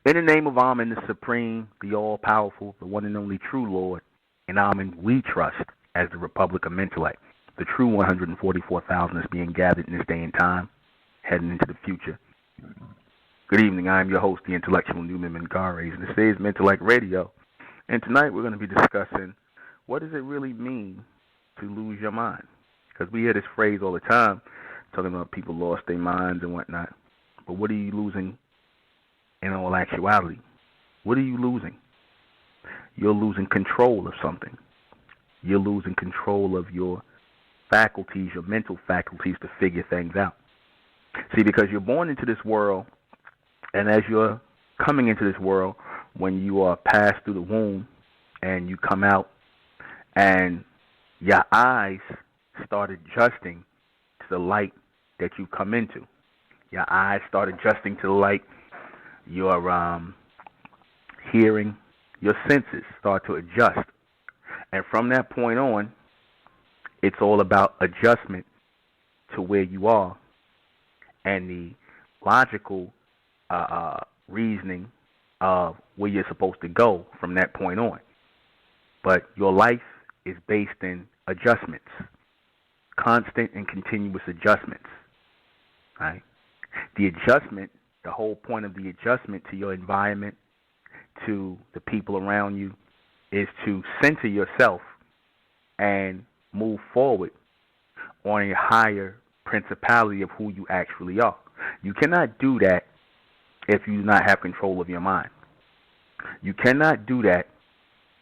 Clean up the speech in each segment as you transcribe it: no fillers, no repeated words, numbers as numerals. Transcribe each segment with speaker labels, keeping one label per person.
Speaker 1: In the name of Amen, the Supreme, the All-Powerful, the one and only true Lord, in Amen we trust as the Republic of Mentellect, the true 144,000 is being gathered in this day and time, heading into the future. Good evening, I am your host, the intellectual Newman ᴍᴏᴇs, and this is Mentellect Radio. And tonight we're going to be discussing what does it really mean to lose your mind? Because we hear this phrase all the time, talking about people lost their minds and whatnot. But what are you losing in all actuality? What are you losing? You're losing control of something. You're losing control of your faculties, your mental faculties to figure things out. See, because you're born into this world, and as you're coming into this world, when you are passed through the womb and you come out and your eyes start adjusting to the light that you come into. Your eyes start adjusting to the light. Your hearing, your senses start to adjust. And from that point on, it's all about adjustment to where you are and the logical reasoning of where you're supposed to go from that point on. But your life is based in adjustments, constant and continuous adjustments. Right? The adjustment, the whole point of the adjustment to your environment, to the people around you, is to center yourself and move forward on a higher principality of who you actually are. You cannot do that if you do not have control of your mind. You cannot do that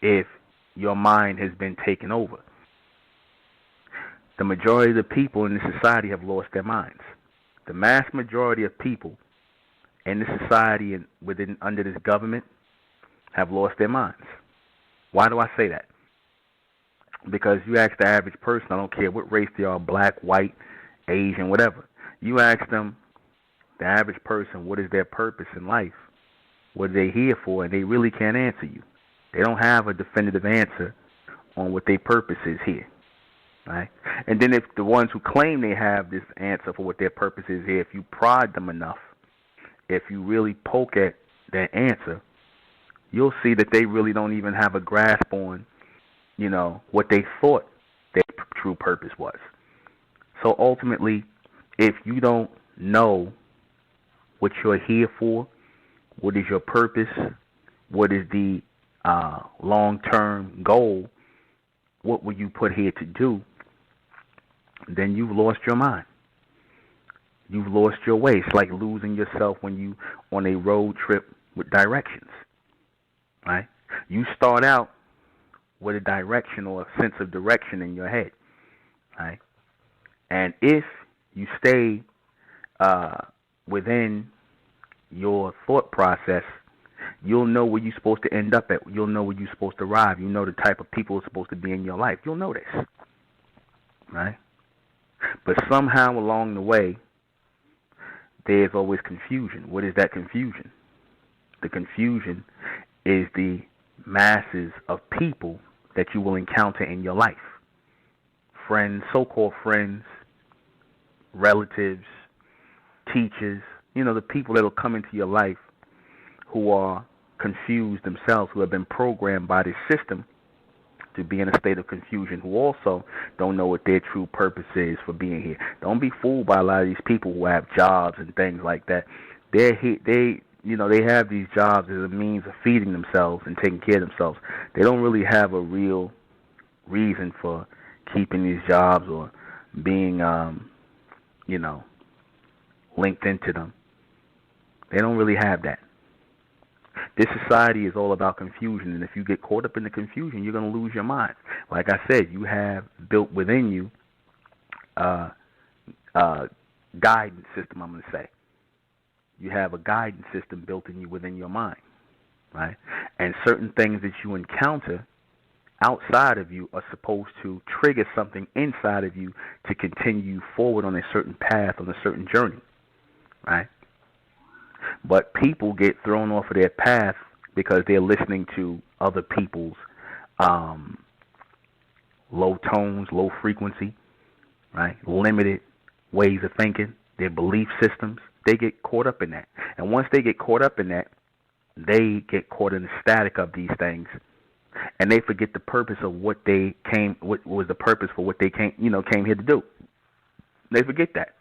Speaker 1: if your mind has been taken over. The majority of the people in this society have lost their minds. The mass majority of people in this society and under this government have lost their minds. Why do I say that? Because you ask the average person, I don't care what race they are, black, white, Asian, whatever. You ask them, the average person, what is their purpose in life? What are they here for? And they really can't answer you. They don't have a definitive answer on what their purpose is here. Right? And then if the ones who claim they have this answer for what their purpose is here, if you prod them enough, if you really poke at that answer, you'll see that they really don't even have a grasp on, what they thought their true purpose was. So ultimately, if you don't know what you're here for, what is your purpose, what is the long-term goal, what were you put here to do, then you've lost your mind. You've lost your way. It's like losing yourself when you on a road trip with directions, right? You start out with a direction or a sense of direction in your head, right? And if you stay within your thought process, you'll know where you're supposed to end up at. You'll know where you're supposed to arrive. You know the type of people who are supposed to be in your life. You'll know this, right? But somehow along the way, there's always confusion. What is that confusion? The confusion is the masses of people that you will encounter in your life. Friends, so-called friends, relatives, teachers, the people that will come into your life who are confused themselves, who have been programmed by this system to be in a state of confusion, who also don't know what their true purpose is for being here. Don't be fooled by a lot of these people who have jobs and things like that. They have these jobs as a means of feeding themselves and taking care of themselves. They don't really have a real reason for keeping these jobs or being, linked into them. They don't really have that. This society is all about confusion, and if you get caught up in the confusion, you're going to lose your mind. Like I said, you have built within you a guidance system, I'm going to say. You have a guidance system built in you within your mind, right? And certain things that you encounter outside of you are supposed to trigger something inside of you to continue forward on a certain path, on a certain journey, right? But people get thrown off of their path because they're listening to other people's low tones, low frequency, right? Limited ways of thinking, their belief systems. They get caught up in that. And once they get caught up in that, they get caught in the static of these things, and they forget the purpose of what was the purpose for what they came here to do. They forget that.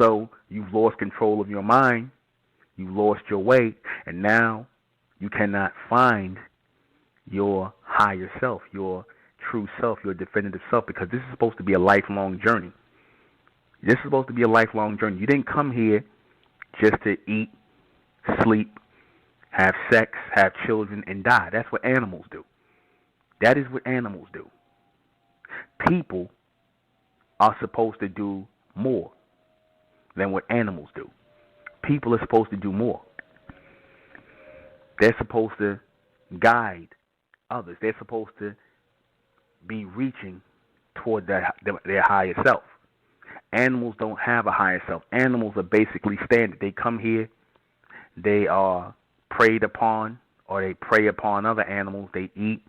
Speaker 1: So you've lost control of your mind, you've lost your way, and now you cannot find your higher self, your true self, your definitive self, because this is supposed to be a lifelong journey. This is supposed to be a lifelong journey. You didn't come here just to eat, sleep, have sex, have children, and die. That's what animals do. That is what animals do. People are supposed to do more than what animals do. People are supposed to do more. They're supposed to guide others. They're supposed to be reaching toward their higher self. Animals don't have a higher self. Animals are basically standard. They come here, they are preyed upon, or they prey upon other animals. They eat,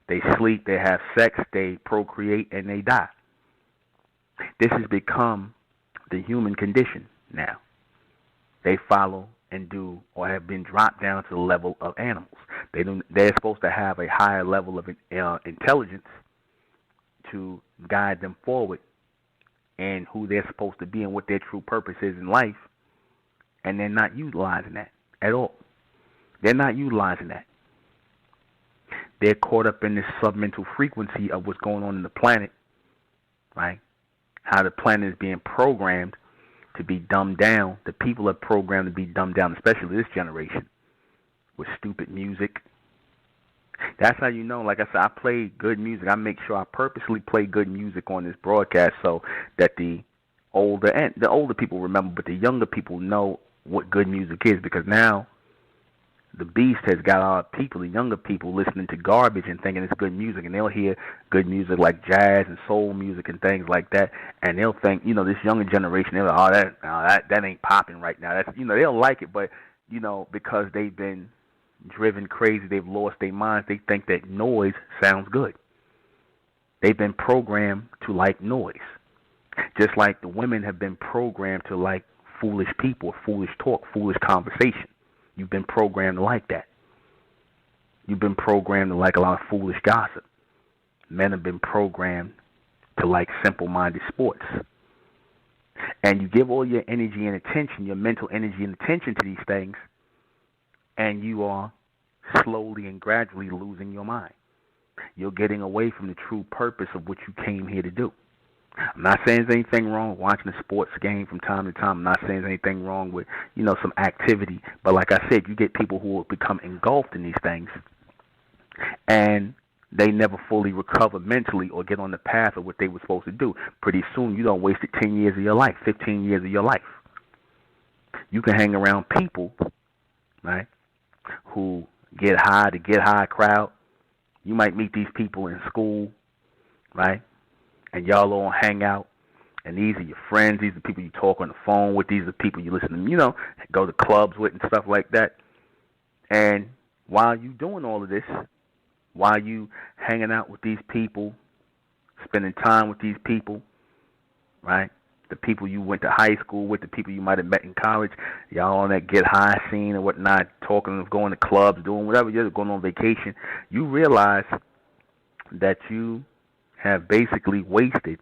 Speaker 1: they sleep, they have sex, they procreate, and they die. This has become the human condition now. They follow and do, or have been dropped down to the level of animals. They're supposed to have a higher level of intelligence to guide them forward and who they're supposed to be and what their true purpose is in life, and they're not utilizing that at all. They're not utilizing that. They're caught up in this submental frequency of what's going on in the planet, right? How the planet is being programmed to be dumbed down. The people are programmed to be dumbed down, especially this generation, with stupid music. That's how you know. Like I said, I play good music. I make sure I purposely play good music on this broadcast so that the older people remember, but the younger people know what good music is, because now the beast has got our people, the younger people, listening to garbage and thinking it's good music, and they'll hear good music like jazz and soul music and things like that, and they'll think, this younger generation, they're like, that ain't popping right now. That's, they'll like it, but because they've been driven crazy, they've lost their minds. They think that noise sounds good. They've been programmed to like noise, just like the women have been programmed to like foolish people, foolish talk, foolish conversation. You've been programmed to like that. You've been programmed to like a lot of foolish gossip. Men have been programmed to like simple-minded sports. And you give all your energy and attention, your mental energy and attention to these things, and you are slowly and gradually losing your mind. You're getting away from the true purpose of what you came here to do. I'm not saying there's anything wrong with watching a sports game from time to time. I'm not saying there's anything wrong with, some activity. But like I said, you get people who will become engulfed in these things, and they never fully recover mentally or get on the path of what they were supposed to do. Pretty soon, you don't wasted 10 years of your life, 15 years of your life. You can hang around people, right, who get high crowd. You might meet these people in school, right? And y'all all hang out, and these are your friends. These are the people you talk on the phone with. These are the people you listen to, go to clubs with and stuff like that. And while you doing all of this, while you hanging out with these people, spending time with these people, right? The people you went to high school with, the people you might have met in college, y'all on that get high scene and whatnot, talking of going to clubs, doing whatever you're going on vacation, you realize that you have basically wasted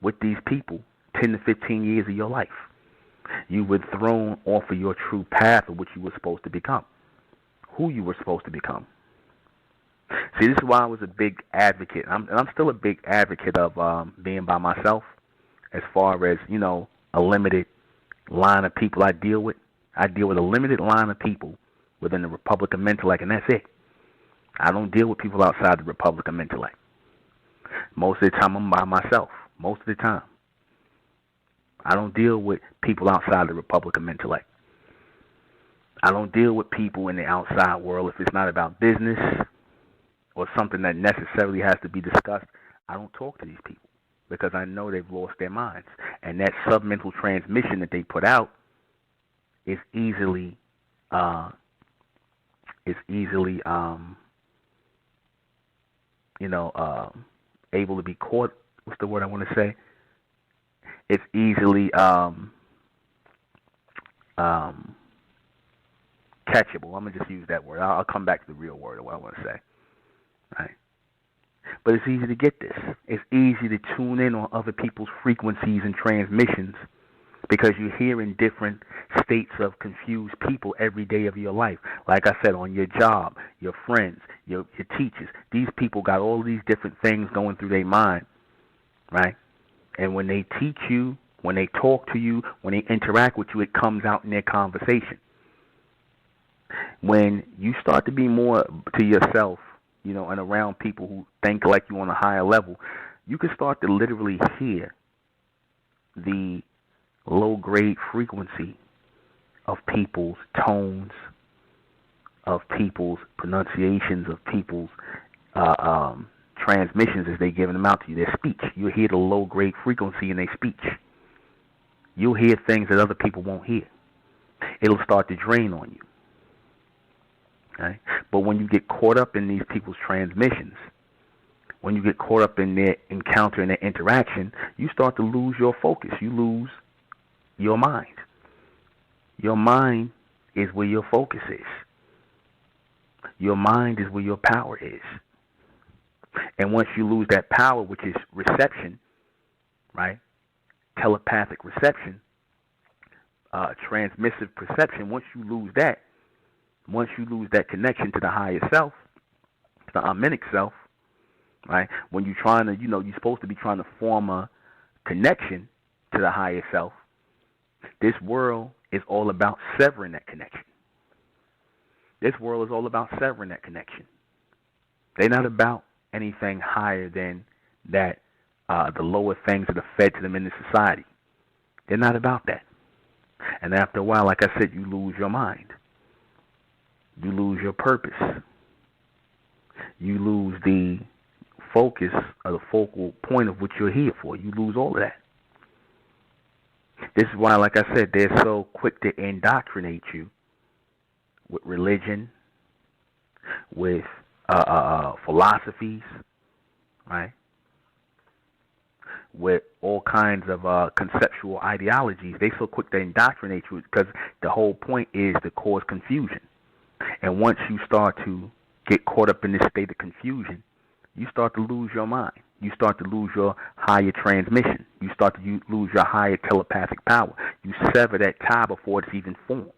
Speaker 1: with these people 10 to 15 years of your life. You were thrown off of your true path of what you were supposed to become, who you were supposed to become. See, this is why I was a big advocate. I'm still a big advocate of being by myself, as far as, a limited line of people I deal with. I deal with a limited line of people within the Republic of Intellect, and that's it. I don't deal with people outside the Republic of Intellect. Most of the time, I'm by myself. Most of the time. I don't deal with people outside the Republic of Intellect. I don't deal with people in the outside world if it's not about business or something that necessarily has to be discussed. I don't talk to these people because I know they've lost their minds. And that submental transmission that they put out is easily able to be caught. What's the word I want to say? It's easily catchable. I'm gonna just use that word. I'll come back to the real word of what I want to say. Right? But it's easy to get this. It's easy to tune in on other people's frequencies and transmissions because you're hearing different states of confused people every day of your life. Like I said, on your job, your friends, your teachers. These people got all these different things going through their mind, right? And when they teach you, when they talk to you, when they interact with you, it comes out in their conversation. When you start to be more to yourself, and around people who think like you on a higher level, you can start to literally hear the low-grade frequency of people's tones, of people's pronunciations, of people's transmissions as they're giving them out to you, their speech. You'll hear the low-grade frequency in their speech. You'll hear things that other people won't hear. It'll start to drain on you. Okay? But when you get caught up in these people's transmissions, when you get caught up in their encounter and their interaction, you start to lose your focus. You lose your mind. Your mind is where your focus is. Your mind is where your power is. And once you lose that power, which is reception, right? Telepathic reception, transmissive perception, once you lose that connection to the higher self, the omnic self, right? When you're trying to, you're supposed to be trying to form a connection to the higher self. This world is all about severing that connection. This world is all about severing that connection. They're not about anything higher than that, the lower things that are fed to them in the society. They're not about that. And after a while, like I said, you lose your mind. You lose your purpose. You lose the focus or the focal point of what you're here for. You lose all of that. This is why, like I said, they're so quick to indoctrinate you with religion, with philosophies, right? With all kinds of conceptual ideologies. They're so quick to indoctrinate you because the whole point is to cause confusion. And once you start to get caught up in this state of confusion, you start to lose your mind. You start to lose your higher transmission. You start to lose your higher telepathic power. You sever that tie before it's even formed.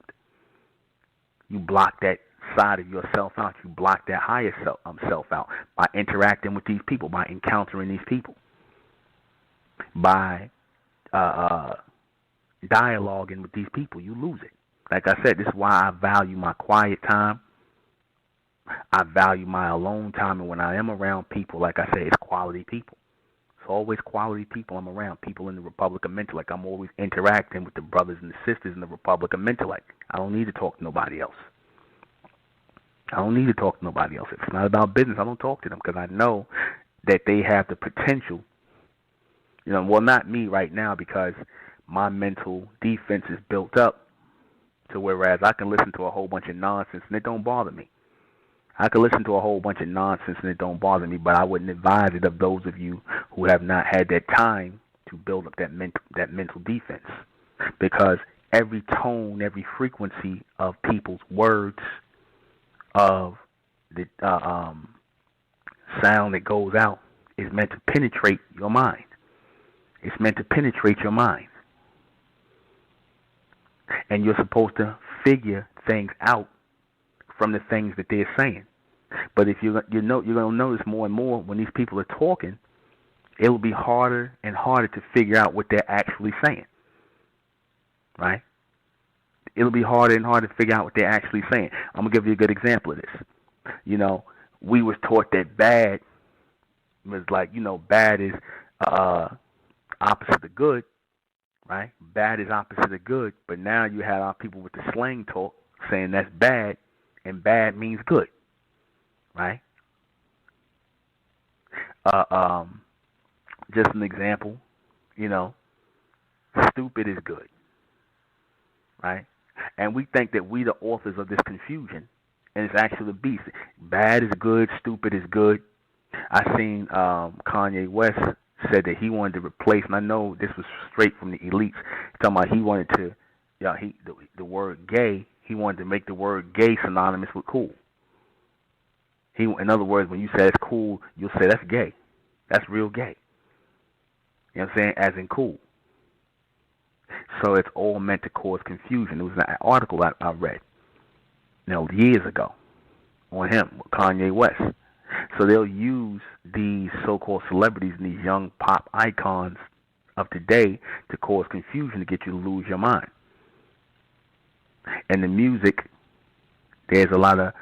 Speaker 1: You block that side of yourself out. You block that higher self out by interacting with these people, by encountering these people, by dialoguing with these people. You lose it. Like I said, this is why I value my quiet time. I value my alone time. And when I am around people, like I said, it's quality people. It's always quality people I'm around. People in the Republic of Mentellect. I'm always interacting with the brothers and the sisters in the Republic of Mentellect. I don't need to talk to nobody else. I don't need to talk to nobody else. If it's not about business, I don't talk to them because I know that they have the potential. Well, not me right now because my mental defense is built up to whereas I can listen to a whole bunch of nonsense and it don't bother me. I can listen to a whole bunch of nonsense and it don't bother me, but I wouldn't advise it of those of you who have not had that time to build up that mental defense. Because every tone, every frequency of people's words, of the sound that goes out is meant to penetrate your mind. It's meant to penetrate your mind. And you're supposed to figure things out from the things that they're saying. But if you're going to notice more and more when these people are talking, it will be harder and harder to figure out what they're actually saying. Right? It'll be harder and harder to figure out what they're actually saying. I'm going to give you a good example of this. We was taught that bad was like, bad is opposite of good. Right? Bad is opposite of good, but now you have our people with the slang talk saying that's bad, and bad means good. Right? Just an example, stupid is good. Right? And we think that we the authors of this confusion, and it's actually the beast. Bad is good, stupid is good. I seen Kanye West said that he wanted to replace, and I know this was straight from the elites, talking about he wanted to, yeah, the word gay, he wanted to make the word gay synonymous with cool. In other words, when you say it's cool, you'll say that's gay. That's real gay. You know what I'm saying? As in cool. So it's all meant to cause confusion. It was an article I read, years ago on him, Kanye West. So they'll use these so-called celebrities and these young pop icons of today to cause confusion, to get you to lose your mind. And the music, there's a lot of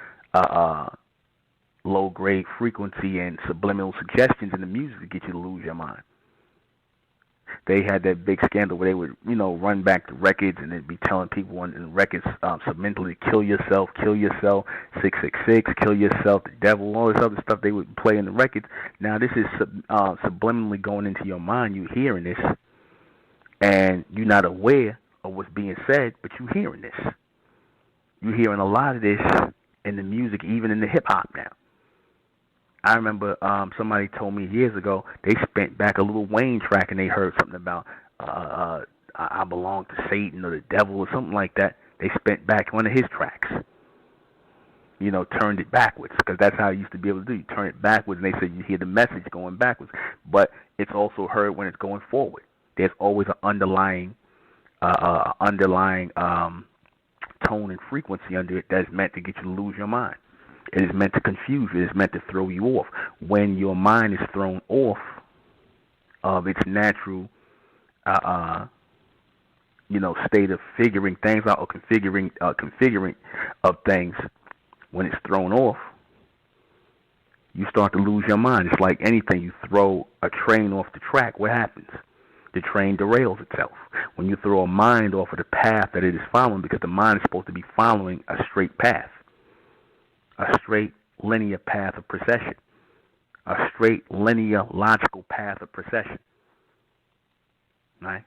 Speaker 1: low-grade frequency and subliminal suggestions in the music to get you to lose your mind. They had that big scandal where they would, run back the records and they'd be telling people on the records subliminally, kill yourself, 666, kill yourself, the devil, all this other stuff they would play in the records. Now this is subliminally going into your mind. You're hearing this, and you're not aware of what's being said, but you're hearing this. You're hearing a lot of this in the music, even in the hip-hop now. I remember somebody told me years ago they spent back a Lil Wayne track and they heard something about I belong to Satan or the devil or something like that. They spent back one of his tracks, turned it backwards, because that's how you used to be able to do. You turn it backwards and they said you hear the message going backwards, but it's also heard when it's going forward. There's always an underlying tone and frequency under it that's meant to get you to lose your mind. It is meant to confuse you. It is meant to throw you off. When your mind is thrown off of its natural, state of figuring things out or configuring of things, when it's thrown off, you start to lose your mind. It's like anything. You throw a train off the track, what happens? The train derails itself. When you throw a mind off of the path that it is following, because the mind is supposed to be following a straight path, a straight linear path of procession, a straight linear logical path of procession, right?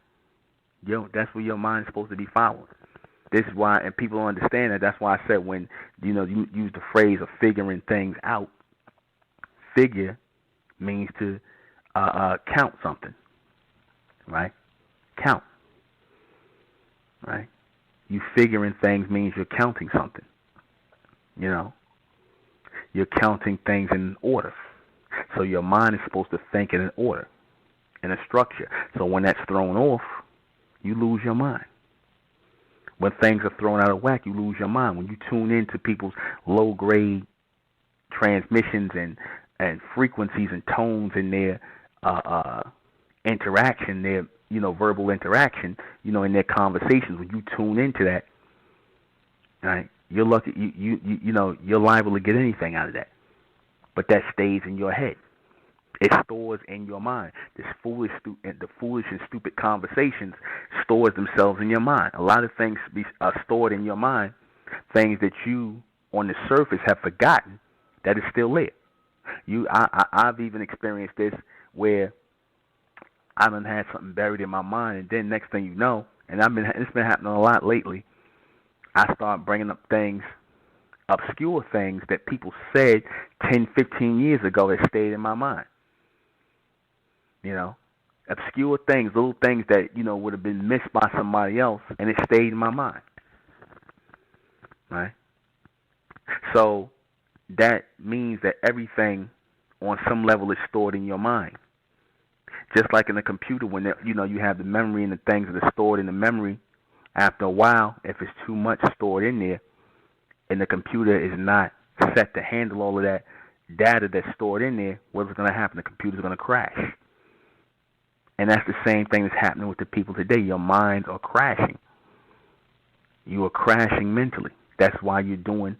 Speaker 1: That's what your mind is supposed to be following. This is why, and people don't understand that. That's why I said when you use the phrase of figuring things out. Figure means to count something, right? Count, right? You figuring things means you're counting something. You're counting things in order. So your mind is supposed to think in an order, in a structure. So when that's thrown off, you lose your mind. When things are thrown out of whack, you lose your mind. When you tune into people's low-grade transmissions and frequencies and tones in their interaction, their verbal interaction, in their conversations, when you tune into that, right? You're lucky. You're liable to get anything out of that, but that stays in your head. It stores in your mind. The foolish and stupid conversations stores themselves in your mind. A lot of things are stored in your mind, things that you on the surface have forgotten that is still there. I've even experienced this where I done had something buried in my mind, and then next thing you know, and it's been happening a lot lately, I start bringing up things, obscure things that people said 10, 15 years ago that stayed in my mind. Obscure things, little things that, would have been missed by somebody else, and it stayed in my mind. Right? So that means that everything on some level is stored in your mind. Just like in a computer, when you have the memory and the things that are stored in the memory, after a while, if it's too much stored in there, and the computer is not set to handle all of that data that's stored in there, what's going to happen? The computer's going to crash. And that's the same thing that's happening with the people today. Your minds are crashing. You are crashing mentally. That's why you're doing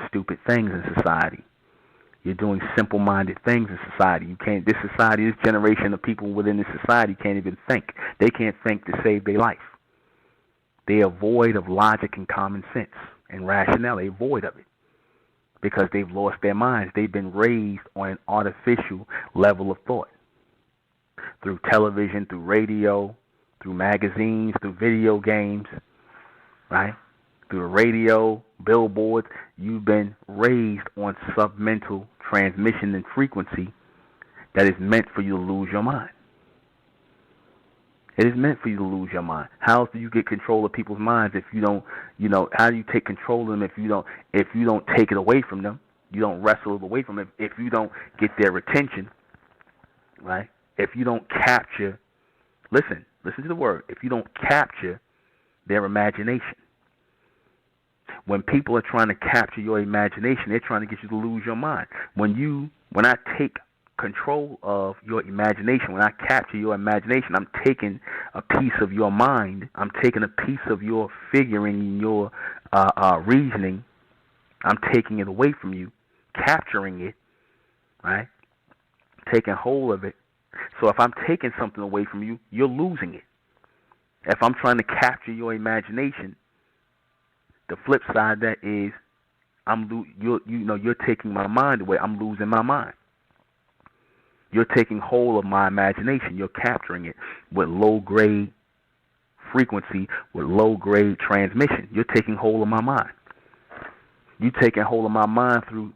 Speaker 1: stupid things in society. You're doing simple-minded things in society. This generation of people within this society can't even think. They can't think to save their life. They are void of logic and common sense and rationale. They're void of it because they've lost their minds. They've been raised on an artificial level of thought through television, through radio, through magazines, through video games, right? Through the radio, billboards. You've been raised on submental transmission and frequency that is meant for you to lose your mind. It is meant for you to lose your mind. How do you get control of people's minds if you don't, how do you take control of them if you don't take it away from them? You don't wrestle it away from them. If you don't get their attention, right? If you don't capture, listen to the word. If you don't capture their imagination. When people are trying to capture your imagination, they're trying to get you to lose your mind. When I take control of your imagination, when I capture your imagination, I'm taking a piece of your mind. I'm taking a piece of your figuring, your reasoning. I'm taking it away from you, capturing it, right? Taking hold of it. So if I'm taking something away from you, you're losing it. If I'm trying to capture your imagination, the flip side of that is you're taking my mind away. I'm losing my mind. You're taking hold of my imagination. You're capturing it with low-grade frequency, with low-grade transmission. You're taking hold of my mind. You're taking hold of my mind through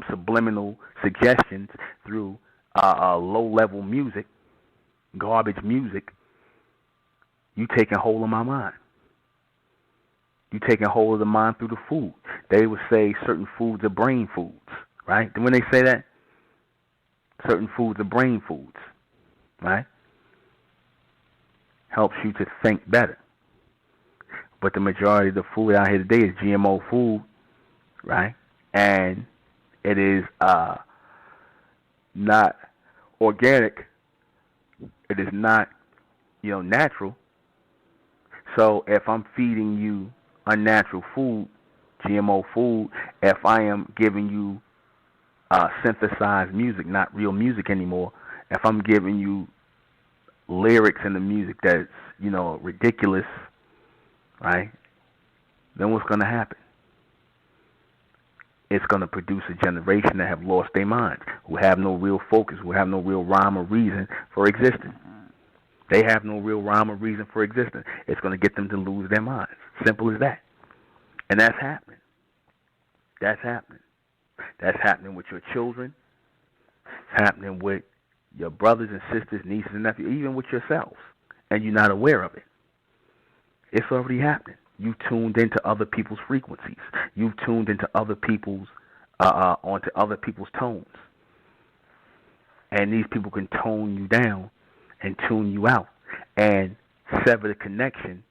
Speaker 1: subliminal suggestions, through low-level music, garbage music. You're taking hold of my mind. You're taking hold of the mind through the food. They would say certain foods are brain foods, right? When they say that, certain foods are brain foods, right? Helps you to think better. But the majority of the food out here today is GMO food, right? And it is not organic. It is not, natural. So if I'm feeding you unnatural food, GMO food, if I am giving you synthesized music, not real music anymore, if I'm giving you lyrics in the music that's, ridiculous, right, then what's going to happen? It's going to produce a generation that have lost their minds, who have no real focus, who have no real rhyme or reason for existing. They have no real rhyme or reason for existence. It's going to get them to lose their minds. Simple as that. And that's happening. That's happening. That's happening with your children. It's happening with your brothers and sisters, nieces and nephews, even with yourselves. And you're not aware of it. It's already happening. You've tuned into other people's frequencies. You've tuned into other people's, onto other people's tones. And these people can tone you down and tune you out and sever the connection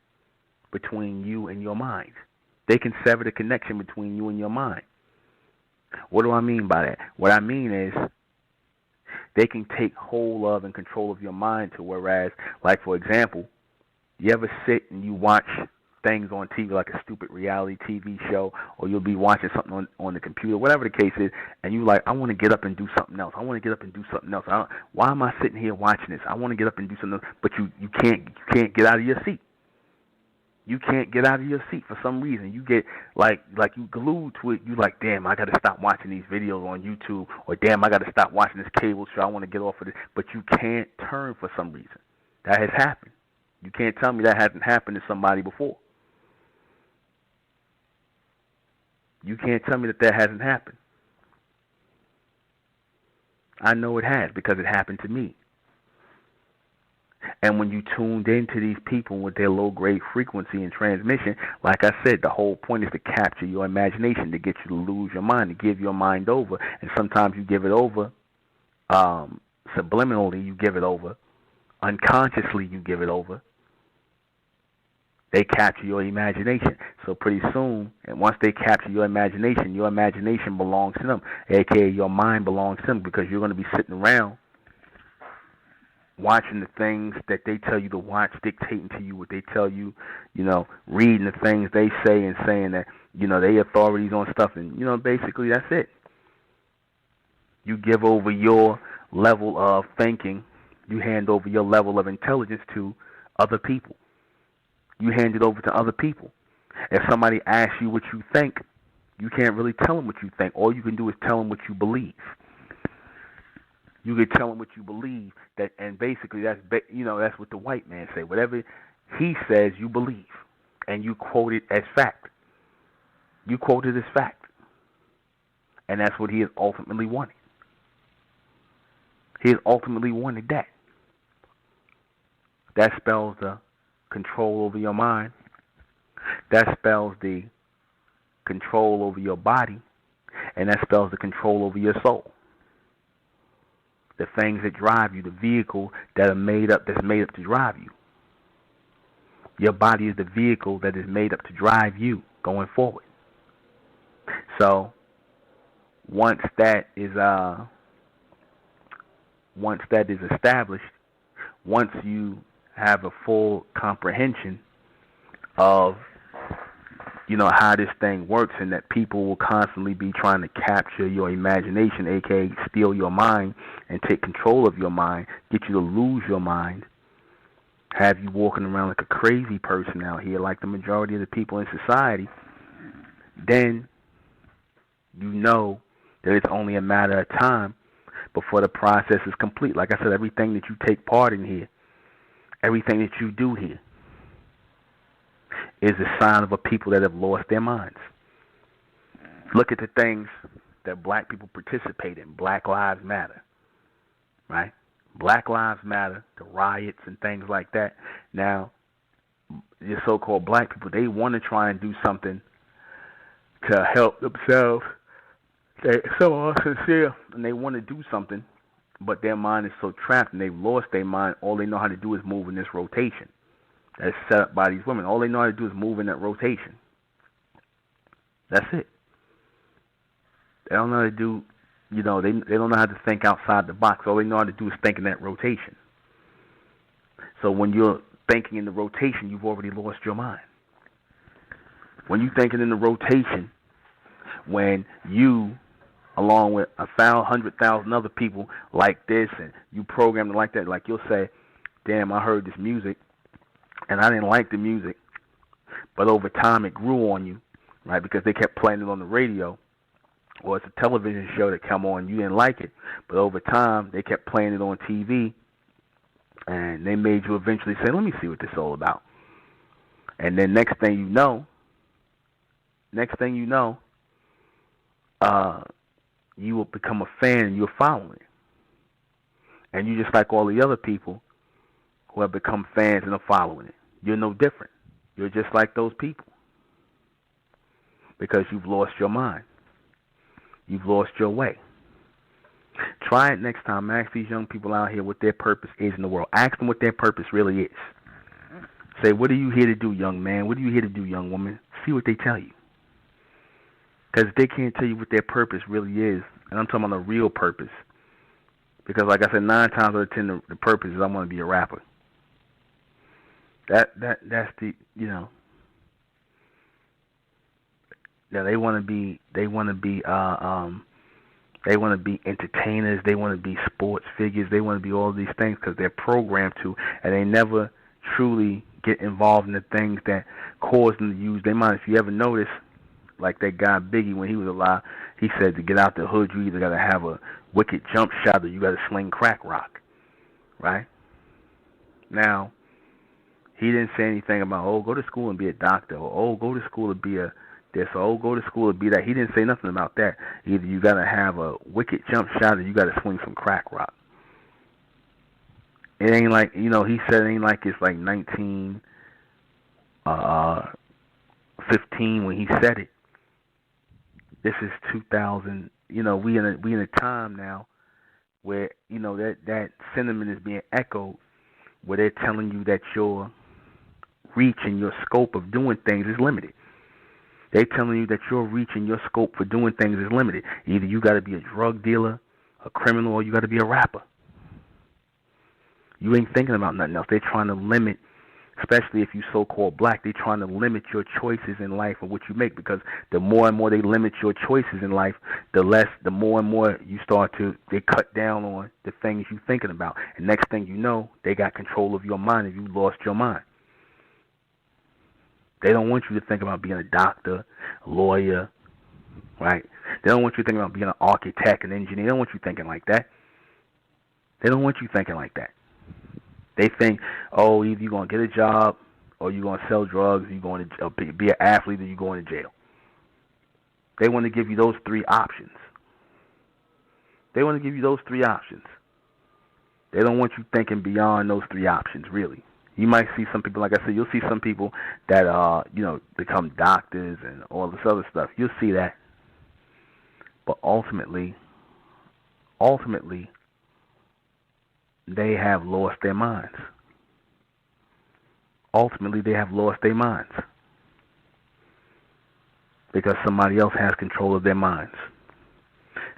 Speaker 1: between you and your mind. They can sever the connection between you and your mind. What do I mean by that? What I mean is they can take hold of and control of your mind to whereas, like for example, you ever sit and you watch things on TV like a stupid reality TV show, or you'll be watching something on the computer, whatever the case is, and you're like, I want to get up and do something else. I want to get up and do something else. Why am I sitting here watching this? I want to get up and do something else, but you can't get out of your seat. You can't get out of your seat for some reason. You get like you glued to it. You like, damn, I got to stop watching these videos on YouTube, or damn, I got to stop watching this cable show. I want to get off of this, but you can't turn for some reason. That has happened. You can't tell me that hasn't happened to somebody before. You can't tell me that hasn't happened. I know it has because it happened to me. And when you tuned into these people with their low-grade frequency and transmission, like I said, the whole point is to capture your imagination, to get you to lose your mind, to give your mind over. And sometimes you give it over subliminally, you give it over. Unconsciously, you give it over. They capture your imagination. So pretty soon, and once they capture your imagination belongs to them, a.k.a. your mind belongs to them, because you're going to be sitting around watching the things that they tell you to watch, dictating to you what they tell you, reading the things they say and saying that, they authorities on stuff, and, basically that's it. You give over your level of thinking, you hand over your level of intelligence to other people. You hand it over to other people. If somebody asks you what you think, you can't really tell them what you think. All you can do is tell them what you believe. You can tell them what you believe, that, and basically that's what the white man say. Whatever he says, you believe, and you quote it as fact. You quote it as fact, and that's what he has ultimately wanted. He has ultimately wanted that. That spells the control over your mind. That spells the control over your body. And that spells the control over your soul. The things that drive you, the vehicle that's made up to drive you. Your body is the vehicle that is made up to drive you going forward. So once that is established, once you have a full comprehension of how this thing works, and that people will constantly be trying to capture your imagination, aka steal your mind and take control of your mind, get you to lose your mind, have you walking around like a crazy person out here, like the majority of the people in society, then you know that it's only a matter of time before the process is complete. Like I said, everything that you take part in here, everything that you do here, is a sign of a people that have lost their minds. Look at the things that black people participate in. Black Lives Matter, right? Black Lives Matter, the riots and things like that. Now, the so-called black people, they want to try and do something to help themselves. Some are sincere and they want to do something, but their mind is so trapped and they've lost their mind. All they know how to do is move in this rotation that's set up by these women. All they know how to do is move in that rotation. That's it. They don't know how to do, they don't know how to think outside the box. All they know how to do is think in that rotation. So when you're thinking in the rotation, you've already lost your mind. When you're thinking in the rotation, when you, along with 100,000 other people like this, and you program it like that, like you'll say, damn, I heard this music, and I didn't like the music, but over time it grew on you, right? Because they kept playing it on the radio, or it's a television show that come on, you didn't like it, but over time they kept playing it on TV, and they made you eventually say, let me see what this is all about. And then next thing you know, you will become a fan and you're following it. And you just like all the other people who have become fans and are following it. You're no different. You're just like those people. Because you've lost your mind. You've lost your way. Try it next time. Ask these young people out here what their purpose is in the world. Ask them what their purpose really is. Say, what are you here to do, young man? What are you here to do, young woman? See what they tell you. Because they can't tell you what their purpose really is. And I'm talking about a real purpose. Because like I said, 9 times out of 10, the purpose is I want to be a rapper. That's the, Now they want to be entertainers, they want to be sports figures, they want to be all these things because they're programmed to, and they never truly get involved in the things that cause them to use their mind. If you ever notice, like that guy Biggie, when he was alive, he said to get out the hood, you either got to have a wicked jump shot or you got to sling crack rock, right? Now, he didn't say anything about, oh, go to school and be a doctor, or oh, go to school to be a this, or oh, go to school to be that. He didn't say nothing about that. Either you got to have a wicked jump shot or you got to swing some crack rock. It ain't like, he said it ain't like it's like 1915 when he said it. This is 2000. We in a time now where that sentiment is being echoed, where they're telling you that your reach and your scope of doing things is limited. They're telling you that your reach and your scope for doing things is limited. Either you got to be a drug dealer, a criminal, or you got to be a rapper. You ain't thinking about nothing else. They're trying to limit, especially if you so-called black, they're trying to limit your choices in life and what you make, because the more and more they limit your choices in life, the more and more they cut down on the things you're thinking about. And next thing you know, they got control of your mind and you lost your mind. They don't want you to think about being a doctor, a lawyer, right? They don't want you to think about being an architect, an engineer. They don't want you thinking like that. They don't want you thinking like that. They think, oh, either you're going to get a job or you're going to sell drugs, or you're going to be an athlete, or you're going to jail. They want to give you those 3 options. They don't want you thinking beyond those three options, really. You might see some people, like I said, you'll see some people that, become doctors and all this other stuff. You'll see that. But ultimately, they have lost their minds. Ultimately, they have lost their minds. Because somebody else has control of their minds.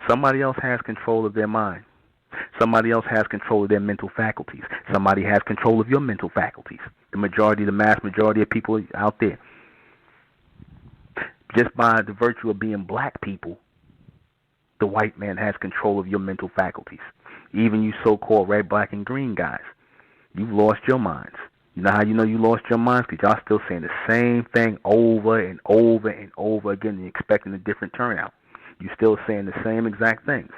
Speaker 1: Somebody else has control of their mind. Somebody else has control of their mental faculties. Somebody has control of your mental faculties. The mass majority of people out there. Just by the virtue of being black people, the white man has control of your mental faculties. Even you so-called red, black, and green guys, you've lost your minds. You know how you know you lost your minds? Because y'all still saying the same thing over and over and over again and expecting a different turnout. You're still saying the same exact things.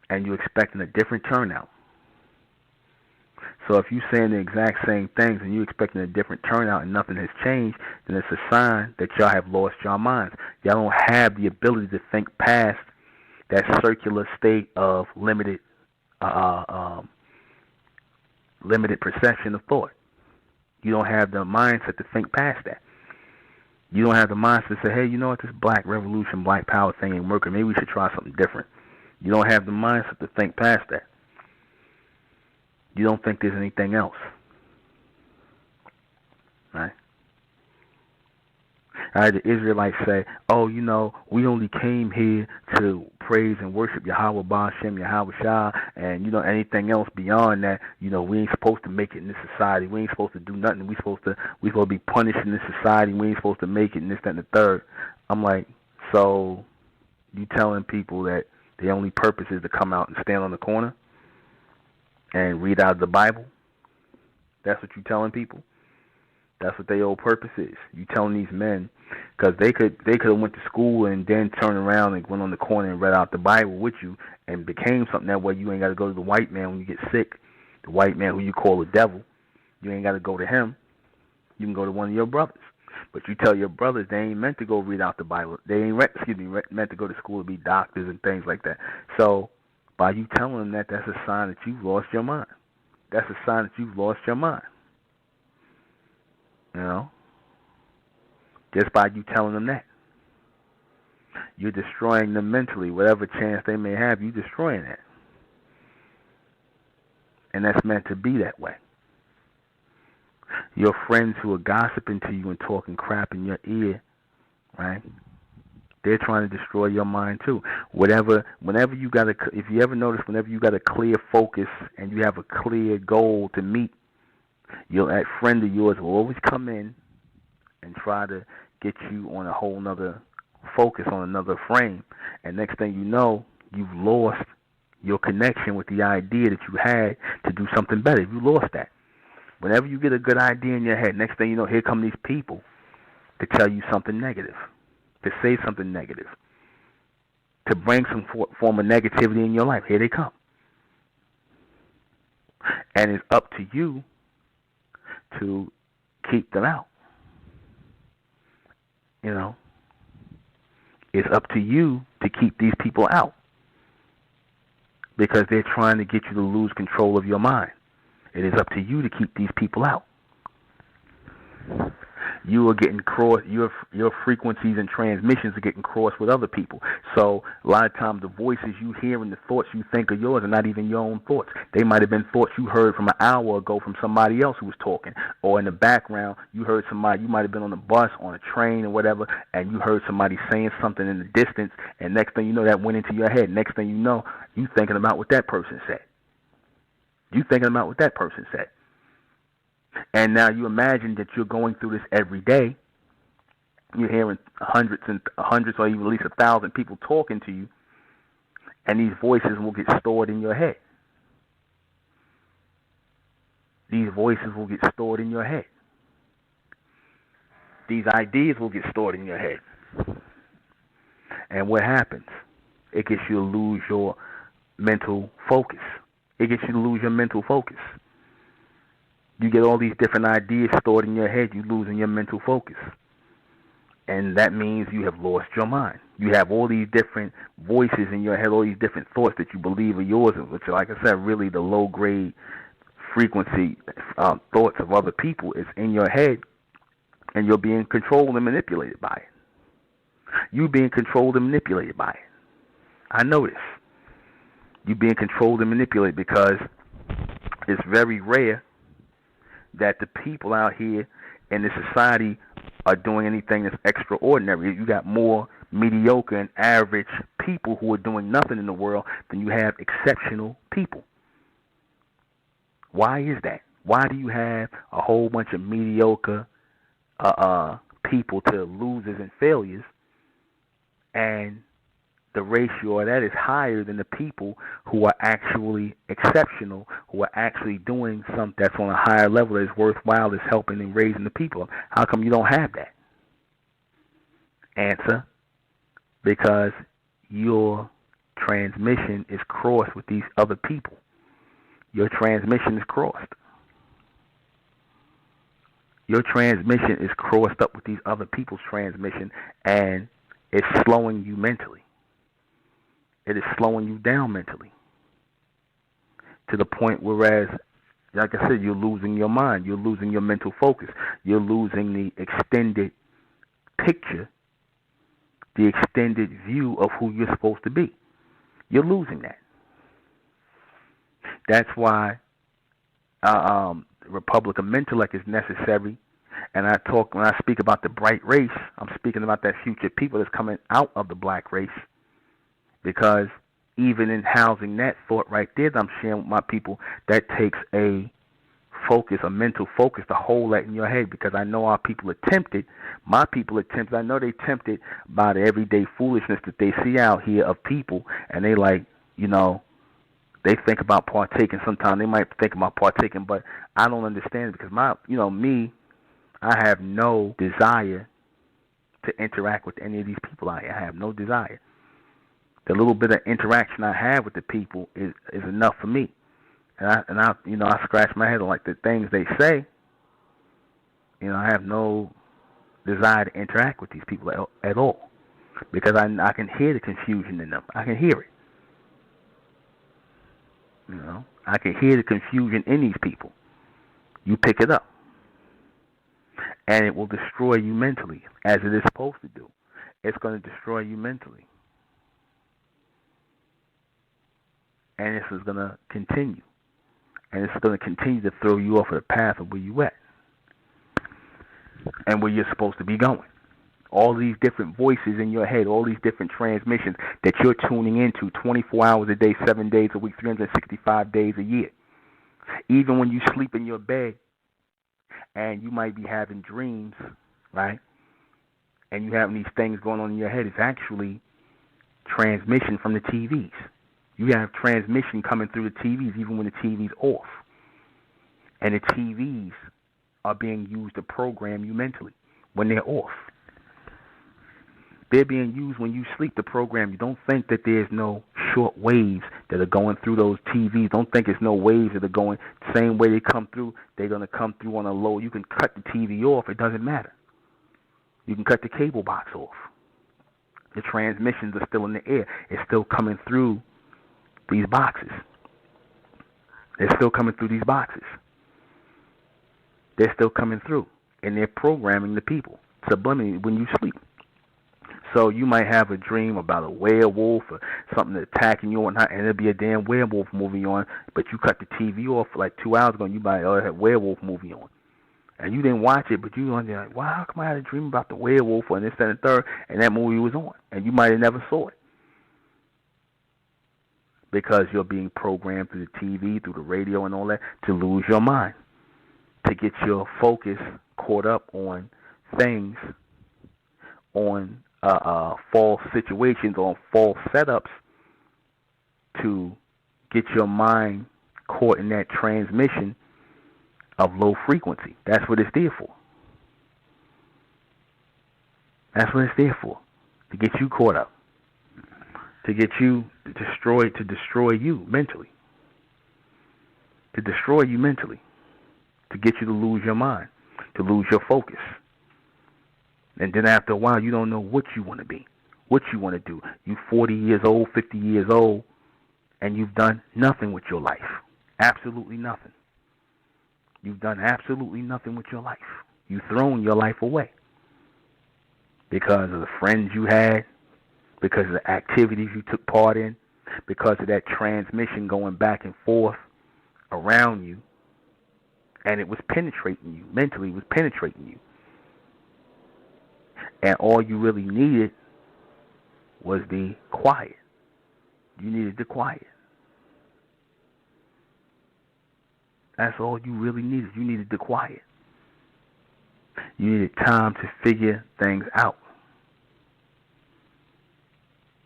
Speaker 1: And you're expecting a different turnout. So if you're saying the exact same things and you're expecting a different turnout and nothing has changed, then it's a sign that y'all have lost your minds. Y'all don't have the ability to think past that circular state of limited perception of thought. You don't have the mindset to think past that. You don't have the mindset to say, hey, you know what, this black revolution, black power thing ain't working. Maybe we should try something different. You don't have the mindset to think past that. You don't think there's anything else. Right? I had the Israelites say, oh, we only came here to praise and worship Yahweh Ba'ashem, ᴍᴏsᴇ, and, anything else beyond that, we ain't supposed to make it in this society. We ain't supposed to do nothing. We supposed to be punished in this society. We ain't supposed to make it in this, that, and the third. I'm like, so you telling people that the only purpose is to come out and stand on the corner and read out of the Bible? That's what you telling people? That's what their whole purpose is. You telling these men, because they could have went to school and then turned around and went on the corner and read out the Bible with you and became something that way. You ain't got to go to the white man when you get sick. The white man who you call the devil, you ain't got to go to him. You can go to one of your brothers. But you tell your brothers they ain't meant to go read out the Bible. They ain't meant to go to school to be doctors and things like that. So by you telling them that, that's a sign that you've lost your mind. That's a sign that you've lost your mind. Just by you telling them that. You're destroying them mentally. Whatever chance they may have, you're destroying that. And that's meant to be that way. Your friends who are gossiping to you and talking crap in your ear, right? They're trying to destroy your mind too. If you ever notice, whenever you got a clear focus and you have a clear goal to meet, that friend of yours will always come in and try to get you on a whole nother focus, on another frame. And next thing you know, you've lost your connection with the idea that you had to do something better. You lost that. Whenever you get a good idea in your head, next thing you know, here come these people to tell you something negative, to say something negative, to bring some form of negativity in your life. Here they come. And it's up to you to keep them out. It's up to you to keep these people out because they're trying to get you to lose control of your mind. It is up to you to keep these people out. You are getting crossed. Your frequencies and transmissions are getting crossed with other people. So a lot of times the voices you hear and the thoughts you think are yours are not even your own thoughts. They might have been thoughts you heard from an hour ago from somebody else who was talking. Or in the background, you heard somebody, you might have been on the bus, on a train or whatever, and you heard somebody saying something in the distance, and next thing you know, that went into your head. Next thing you know, you thinking about what that person said. And now you imagine that you're going through this every day. You're hearing hundreds or even at least 1,000 people talking to you, and these voices will get stored in your head. These voices will get stored in your head. These ideas will get stored in your head. And what happens? It gets you to lose your mental focus. You get all these different ideas stored in your head, you losing your mental focus. And that means you have lost your mind. You have all these different voices in your head, all these different thoughts that you believe are yours, which, like I said, really the low-grade frequency thoughts of other people is in your head, and you're being controlled and manipulated by it. You being controlled and manipulated by it. I know this. You being controlled and manipulated because it's very rare that the people out here in this society are doing anything that's extraordinary. You got more mediocre and average people who are doing nothing in the world than you have exceptional people. Why is that? Why do you have a whole bunch of mediocre people to losers and failures, and the ratio of that is higher than the people who are actually exceptional, who are actually doing something that's on a higher level that is worthwhile, that's helping and raising the people? How come you don't have that? Answer: because your transmission is crossed with these other people. Your transmission is crossed. Your transmission is crossed up with these other people's transmission, and it's slowing you mentally. It is slowing you down mentally to the point whereas, like I said, you're losing your mind. You're losing your mental focus. You're losing the extended picture, the extended view of who you're supposed to be. You're losing that. That's why Republic of Intellect is necessary. And when I speak about the bright race, I'm speaking about that future people that's coming out of the black race. Because even in housing that thought right there that I'm sharing with my people, that takes a focus, a mental focus to hold that in your head. Because I know our people are tempted. My people are tempted. I know they're tempted by the everyday foolishness that they see out here of people. And they they think about partaking. Sometimes they might think about partaking, but I don't understand it because I have no desire to interact with any of these people out here. I have no desire. The little bit of interaction I have with the people is enough for me. And I scratch my head on like the things they say. I have no desire to interact with these people at all. Because I can hear the confusion in them. I can hear it. I can hear the confusion in these people. You pick it up. And it will destroy you mentally, as it is supposed to do. It's going to destroy you mentally. And this is going to continue. And it's going to continue to throw you off of the path of where you at. And where you're supposed to be going. All these different voices in your head, all these different transmissions that you're tuning into 24 hours a day, 7 days a week, 365 days a year. Even when you sleep in your bed and you might be having dreams, right? And you having these things going on in your head, it's actually transmission from the TVs. You have transmission coming through the TVs even when the TV's off. And the TVs are being used to program you mentally when they're off. They're being used when you sleep to program you. Don't think that there's no short waves that are going through those TVs. Don't think it's no waves that are going the same way they come through. They're going to come through on a low. You can cut the TV off. It doesn't matter. You can cut the cable box off. The transmissions are still in the air. It's still coming through these boxes. They're still coming through these boxes. They're still coming through. And they're programming the people subliminally when you sleep. So you might have a dream about a werewolf or something attacking you and it'll be a damn werewolf movie on, but you cut the TV off for like 2 hours ago and you might have a werewolf movie on. And you didn't watch it, but you were like, wow, how come I had a dream about the werewolf and this, that, and the third, and that movie was on? And you might have never saw it. Because you're being programmed through the TV, through the radio and all that, to lose your mind. To get your focus caught up on things, on false situations, on false setups, to get your mind caught in that transmission of low frequency. That's what it's there for. That's what it's there for. To get you caught up. To get you to destroy you mentally. To destroy you mentally. To get you to lose your mind. To lose your focus. And then after a while, you don't know what you want to be, what you want to do. You 40 years old, 50 years old, and you've done nothing with your life. Absolutely nothing. You've done absolutely nothing with your life. You've thrown your life away because of the friends you had, because of the activities you took part in, because of that transmission going back and forth around you, and it was penetrating you. Mentally, it was penetrating you. And all you really needed was the quiet. You needed the quiet. That's all you really needed. You needed the quiet. You needed time to figure things out.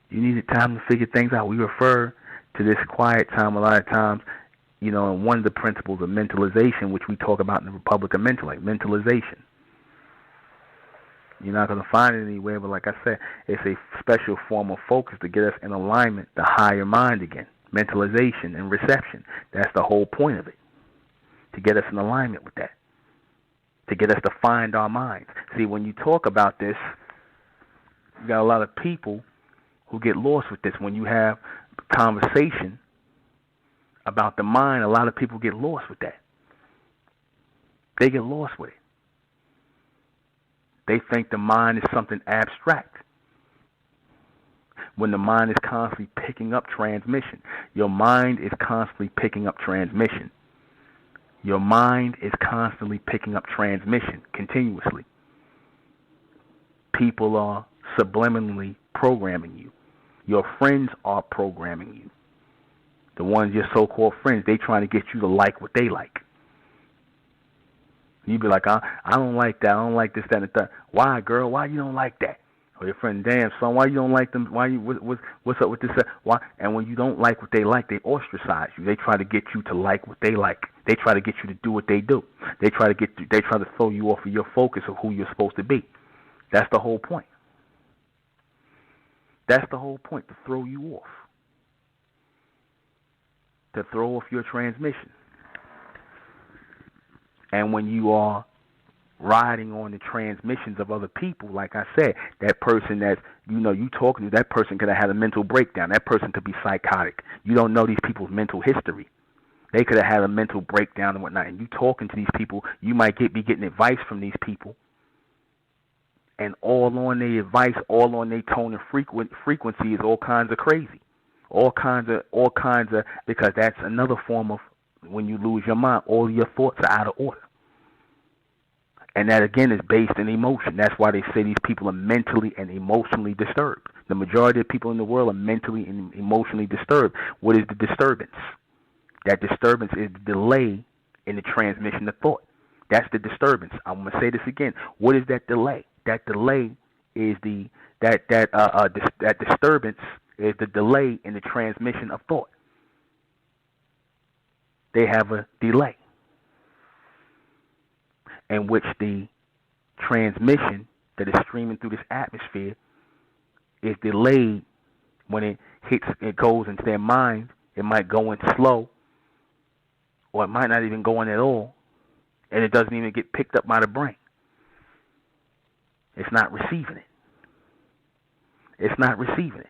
Speaker 1: You needed time to figure things out. We refer to this quiet time a lot of times, you know, in one of the principles of mentalization, which we talk about in the Republic of Mentellect, mentalization. You're not going to find it anywhere, but like I said, it's a special form of focus to get us in alignment, the higher mind again. Mentalization and reception. That's the whole point of it. To get us in alignment with that. To get us to find our minds. See, when you talk about this, you got a lot of people who get lost with this. When you have conversation about the mind, a lot of people get lost with that. They get lost with it. They think the mind is something abstract. When the mind is constantly picking up transmission. Your mind is constantly picking up transmission. Your mind is constantly picking up transmission continuously. People are subliminally programming you. Your friends are programming you. The ones, your so-called friends, they trying to get you to like what they like. You be like, I don't like that. I don't like this, that, and the third. Why, girl? Why you don't like that? Or your friend, damn, son, why you don't like them? Why you? What's up with this? Why? And when you don't like what they like, they ostracize you. They try to get you to like what they like. They try to get you to do what they do. They try to throw you off of your focus of who you're supposed to be. That's the whole point. That's the whole point, to throw you off. To throw off your transmission. And when you are riding on the transmissions of other people, like I said, that person that, you know, you talking to, that person could have had a mental breakdown. That person could be psychotic. You don't know these people's mental history. They could have had a mental breakdown and whatnot. And you talking to these people, you might be getting advice from these people. And all on their advice, all on their tone and frequency is all kinds of crazy. All kinds of, because that's another form of, when you lose your mind, all your thoughts are out of order. And that, again, is based in emotion. That's why they say these people are mentally and emotionally disturbed. The majority of people in the world are mentally and emotionally disturbed. What is the disturbance? That disturbance is the delay in the transmission of thought. That's the disturbance. I'm going to say this again. What is that delay? That delay is that disturbance is the delay in the transmission of thought. They have a delay in which the transmission that is streaming through this atmosphere is delayed. When it goes into their mind, it might go in slow, or it might not even go in at all, and it doesn't even get picked up by the brain. It's not receiving it. It's not receiving it.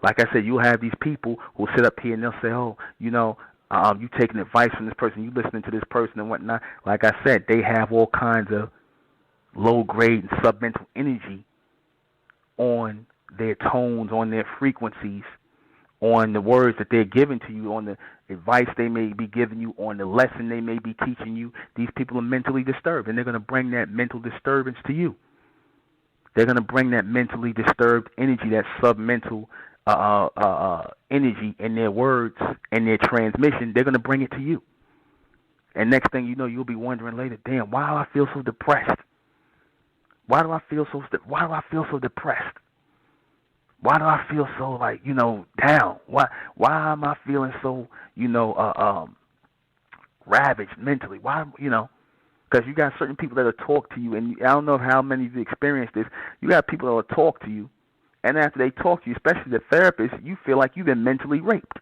Speaker 1: Like I said, you'll have these people who sit up here and they'll say, oh, you know, you taking advice from this person, you listening to this person and whatnot. Like I said, they have all kinds of low-grade and submental energy on their tones, on their frequencies, on the words that they're giving to you, on the advice they may be giving you, on the lesson they may be teaching you. These people are mentally disturbed, and they're going to bring that mental disturbance to you. They're going to bring that mentally disturbed energy, that submental energy in their words and their transmission. They're going to bring it to you. And next thing you know, you'll be wondering later, damn, why do I feel so depressed? Why do I feel so depressed? Why do I feel so, like, you know, down? Why am I feeling so, you know, ravaged mentally? Why, you know? Because you got certain people that will talk to you, and I don't know how many of you experienced this. You got people that will talk to you, and after they talk to you, especially the therapist, you feel like you've been mentally raped.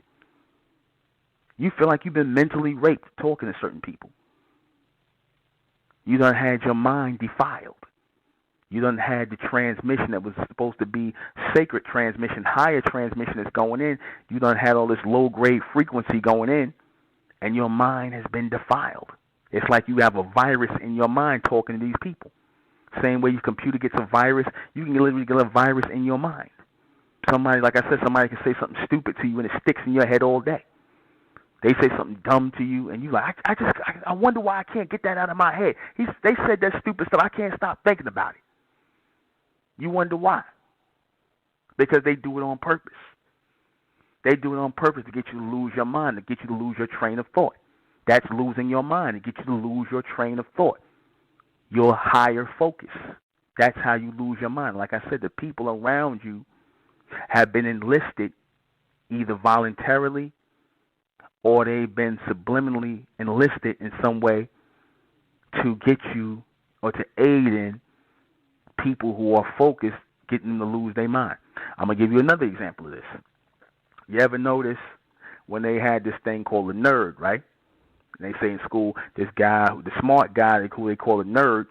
Speaker 1: You feel like you've been mentally raped talking to certain people. You done had your mind defiled. You done had the transmission that was supposed to be sacred transmission, higher transmission that's going in. You done had all this low-grade frequency going in, and your mind has been defiled. It's like you have a virus in your mind talking to these people. Same way your computer gets a virus, you can literally get a virus in your mind. Somebody, like I said, somebody can say something stupid to you, and it sticks in your head all day. They say something dumb to you, and you like, I wonder why I can't get that out of my head. They said that stupid stuff. I can't stop thinking about it. You wonder why? Because they do it on purpose. They do it on purpose to get you to lose your mind, to get you to lose your train of thought. That's losing your mind, to get you to lose your train of thought, your higher focus. That's how you lose your mind. Like I said, the people around you have been enlisted either voluntarily or they've been subliminally enlisted in some way to get you or to aid in people who are focused, getting them to lose their mind. I'm going to give you another example of this. You ever notice when they had this thing called a nerd, right? And they say in school, this guy, the smart guy, who they call a nerd,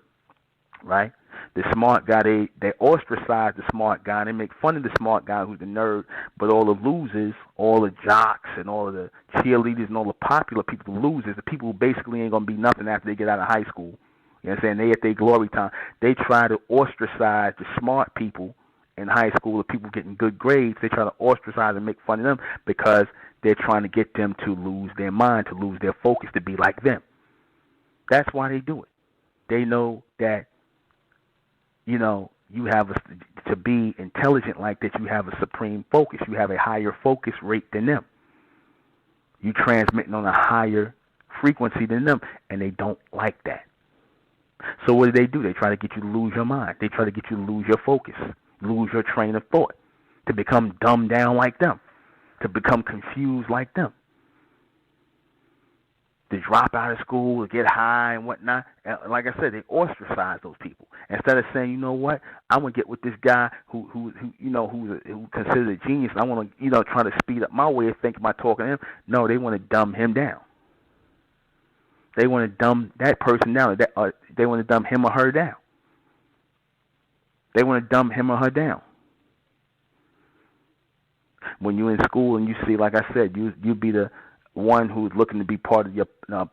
Speaker 1: right? The smart guy, they ostracize the smart guy, and they make fun of the smart guy who's the nerd, but all the losers, all the jocks and all of the cheerleaders and all the popular people, the losers, the people who basically ain't going to be nothing after they get out of high school, you know what I'm saying? They at their glory time. They try to ostracize the smart people in high school, the people getting good grades. They try to ostracize and make fun of them because they're trying to get them to lose their mind, to lose their focus, to be like them. That's why they do it. They know that, you know, you have to be intelligent like that, you have a supreme focus. You have a higher focus rate than them. You transmitting on a higher frequency than them, and they don't like that. So what do? They try to get you to lose your mind. They try to get you to lose your focus, lose your train of thought, to become dumbed down like them, to become confused like them, to drop out of school, to get high and whatnot. And like I said, they ostracize those people. Instead of saying, you know what, I'm gonna get with this guy who's considered a genius. I want to, try to speed up my way of thinking by talking to him. No, they want to dumb him down. They want to dumb that person down. They want to dumb him or her down. They want to dumb him or her down. When you're in school and you see, like I said, you be the one who's looking to be part of your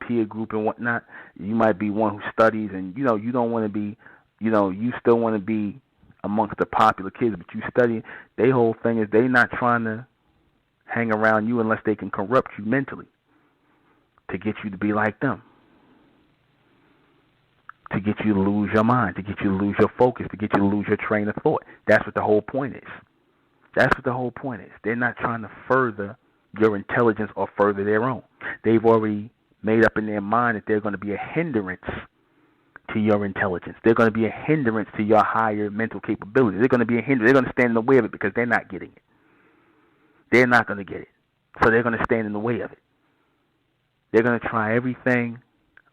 Speaker 1: peer group and whatnot. You might be one who studies, and you don't want to be, you still want to be amongst the popular kids, but you study. Their whole thing is they not trying to hang around you unless they can corrupt you mentally to get you to be like them, to get you to lose your mind, to get you to lose your focus, to get you to lose your train of thought. That's what the whole point is. That's what the whole point is. They're not trying to further your intelligence or further their own. They've already made up in their mind that they're going to be a hindrance to your intelligence. They're going to be a hindrance to your higher mental capability. They're going to be a hindrance. They're going to stand in the way of it because they're not getting it. They're not going to get it. So they're going to stand in the way of it. They're going to try everything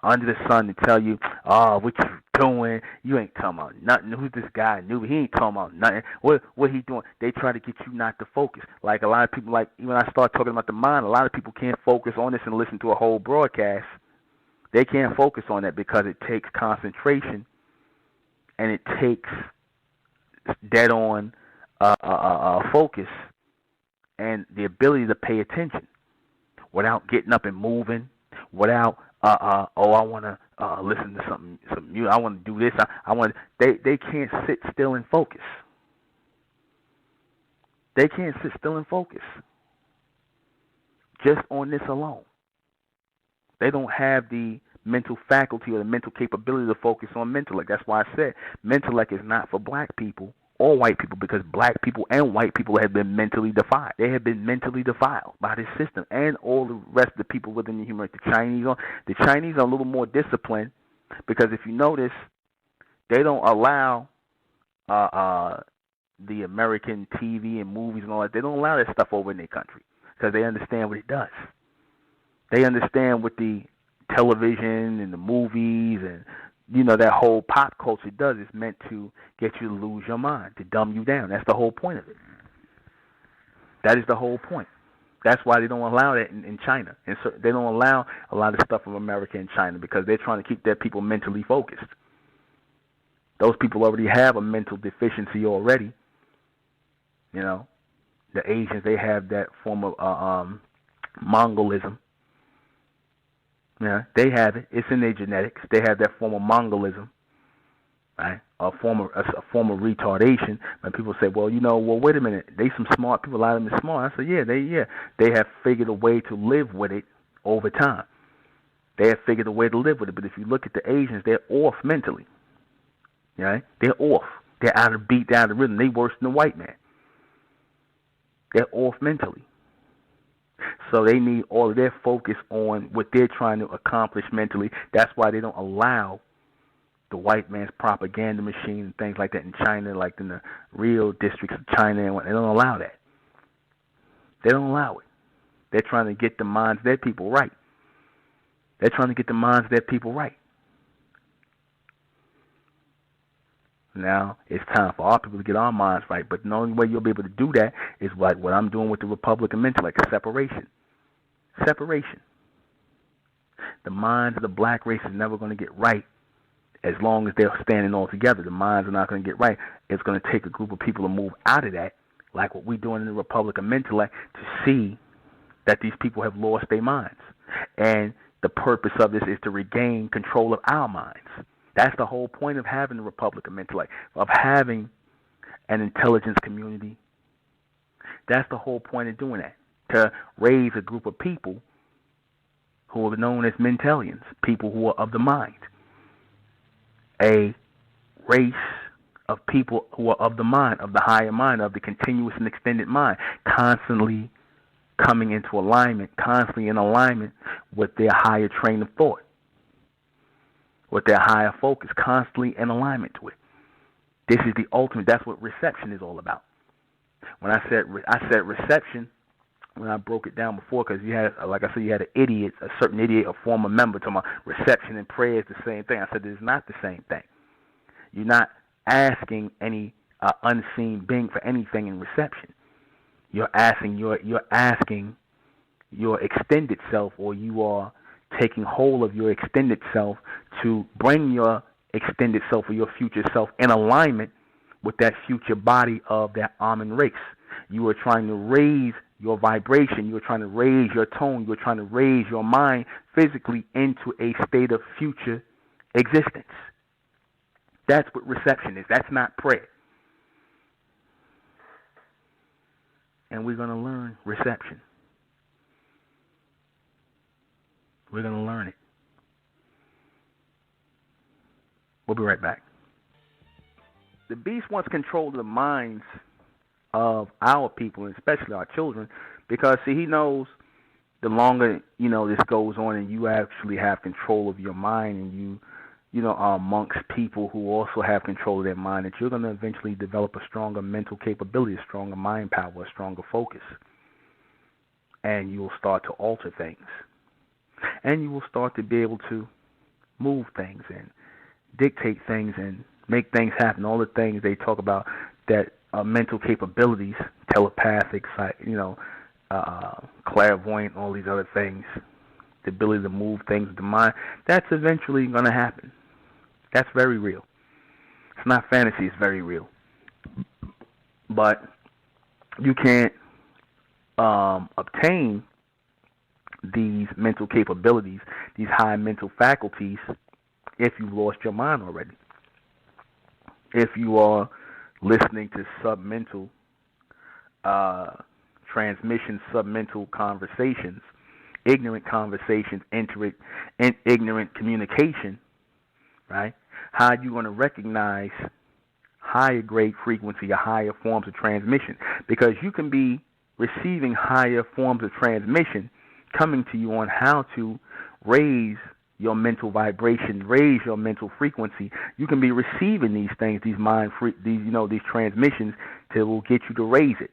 Speaker 1: under the sun to tell you, oh, what you doing? You ain't talking about nothing. Who's this guy? He ain't talking about nothing. What he doing? They try to get you not to focus. Like a lot of people, like when I start talking about the mind, a lot of people can't focus on this and listen to a whole broadcast. They can't focus on that because it takes concentration and it takes dead on focus and the ability to pay attention without getting up and moving, without I want to listen to some music. I want to do this. I want. They can't sit still and focus. They can't sit still and focus. Just on this alone, they don't have the mental faculty or the mental capability to focus on mental. That's why I said mental is not for black people or white people, because black people and white people have been mentally defiled. They have been mentally defiled by this system and all the rest of the people within the human race. The Chinese are a little more disciplined because if you notice, they don't allow the American TV and movies and all that. They don't allow that stuff over in their country because they understand what it does. They understand what the television and the movies and that whole pop culture does. Is meant to get you to lose your mind, to dumb you down. That's the whole point of it. That is the whole point. That's why they don't allow that in China. And so they don't allow a lot of stuff from America and China because they're trying to keep their people mentally focused. Those people already have a mental deficiency already. You know, the Asians, they have that form of Mongolism. Yeah, they have it. It's in their genetics. They have that form of Mongolism, right? A form of retardation. And people say, well, wait a minute. They some smart people. A lot of them are smart. I said, they have figured a way to live with it over time. They have figured a way to live with it. But if you look at the Asians, they're off mentally. Right? They're off. They're out of beat, out of rhythm. They worse than the white man. They're off mentally. So they need all of their focus on what they're trying to accomplish mentally. That's why they don't allow the white man's propaganda machine and things like that in China, like in the real districts of China. They don't allow that. They don't allow it. They're trying to get the minds of their people right. They're trying to get the minds of their people right. Now, it's time for our people to get our minds right. But the only way you'll be able to do that is like what I'm doing with the Republican mental, like a separation. Separation. The minds of the black race is never going to get right as long as they're standing all together. The minds are not going to get right. It's going to take a group of people to move out of that, like what we're doing in the Republican mental, to see that these people have lost their minds. And the purpose of this is to regain control of our minds. That's the whole point of having the Republican intellect, of having an intelligence community. That's the whole point of doing that, to raise a group of people who are known as mentalians, people who are of the mind. A race of people who are of the mind, of the higher mind, of the continuous and extended mind, constantly coming into alignment, constantly in alignment with their higher train of thought, with their higher focus, constantly in alignment to it. This is the ultimate. That's what reception is all about. When I said reception, when I broke it down before, because you had, like I said, you had an idiot, a certain idiot, a former member talking about reception and prayer is the same thing. I said it's not the same thing. You're not asking any unseen being for anything in reception. You're asking your extended self, or you are taking hold of your extended self to bring your extended self or your future self in alignment with that future body of that almond race. You are trying to raise your vibration. You are trying to raise your tone. You are trying to raise your mind physically into a state of future existence. That's what reception is. That's not prayer. And we're going to learn reception. We're going to learn it. We'll be right back. The beast wants control of the minds of our people, and especially our children, because, see, he knows the longer, this goes on and you actually have control of your mind, and you are amongst people who also have control of their mind, that you're going to eventually develop a stronger mental capability, a stronger mind power, a stronger focus. And you will start to alter things. And you will start to be able to move things and dictate things and make things happen. All the things they talk about that are mental capabilities, telepathic, clairvoyant, all these other things, the ability to move things with the mind, that's eventually going to happen. That's very real. It's not fantasy, it's very real. But you can't obtain these mental capabilities, these high mental faculties, if you've lost your mind already. If you are listening to submental transmission, submental conversations, ignorant conversations, ignorant communication, right? How are you going to recognize higher grade frequency or higher forms of transmission? Because you can be receiving higher forms of transmission coming to you on how to raise your mental vibration, raise your mental frequency. You can be receiving these things, these transmissions that will get you to raise it.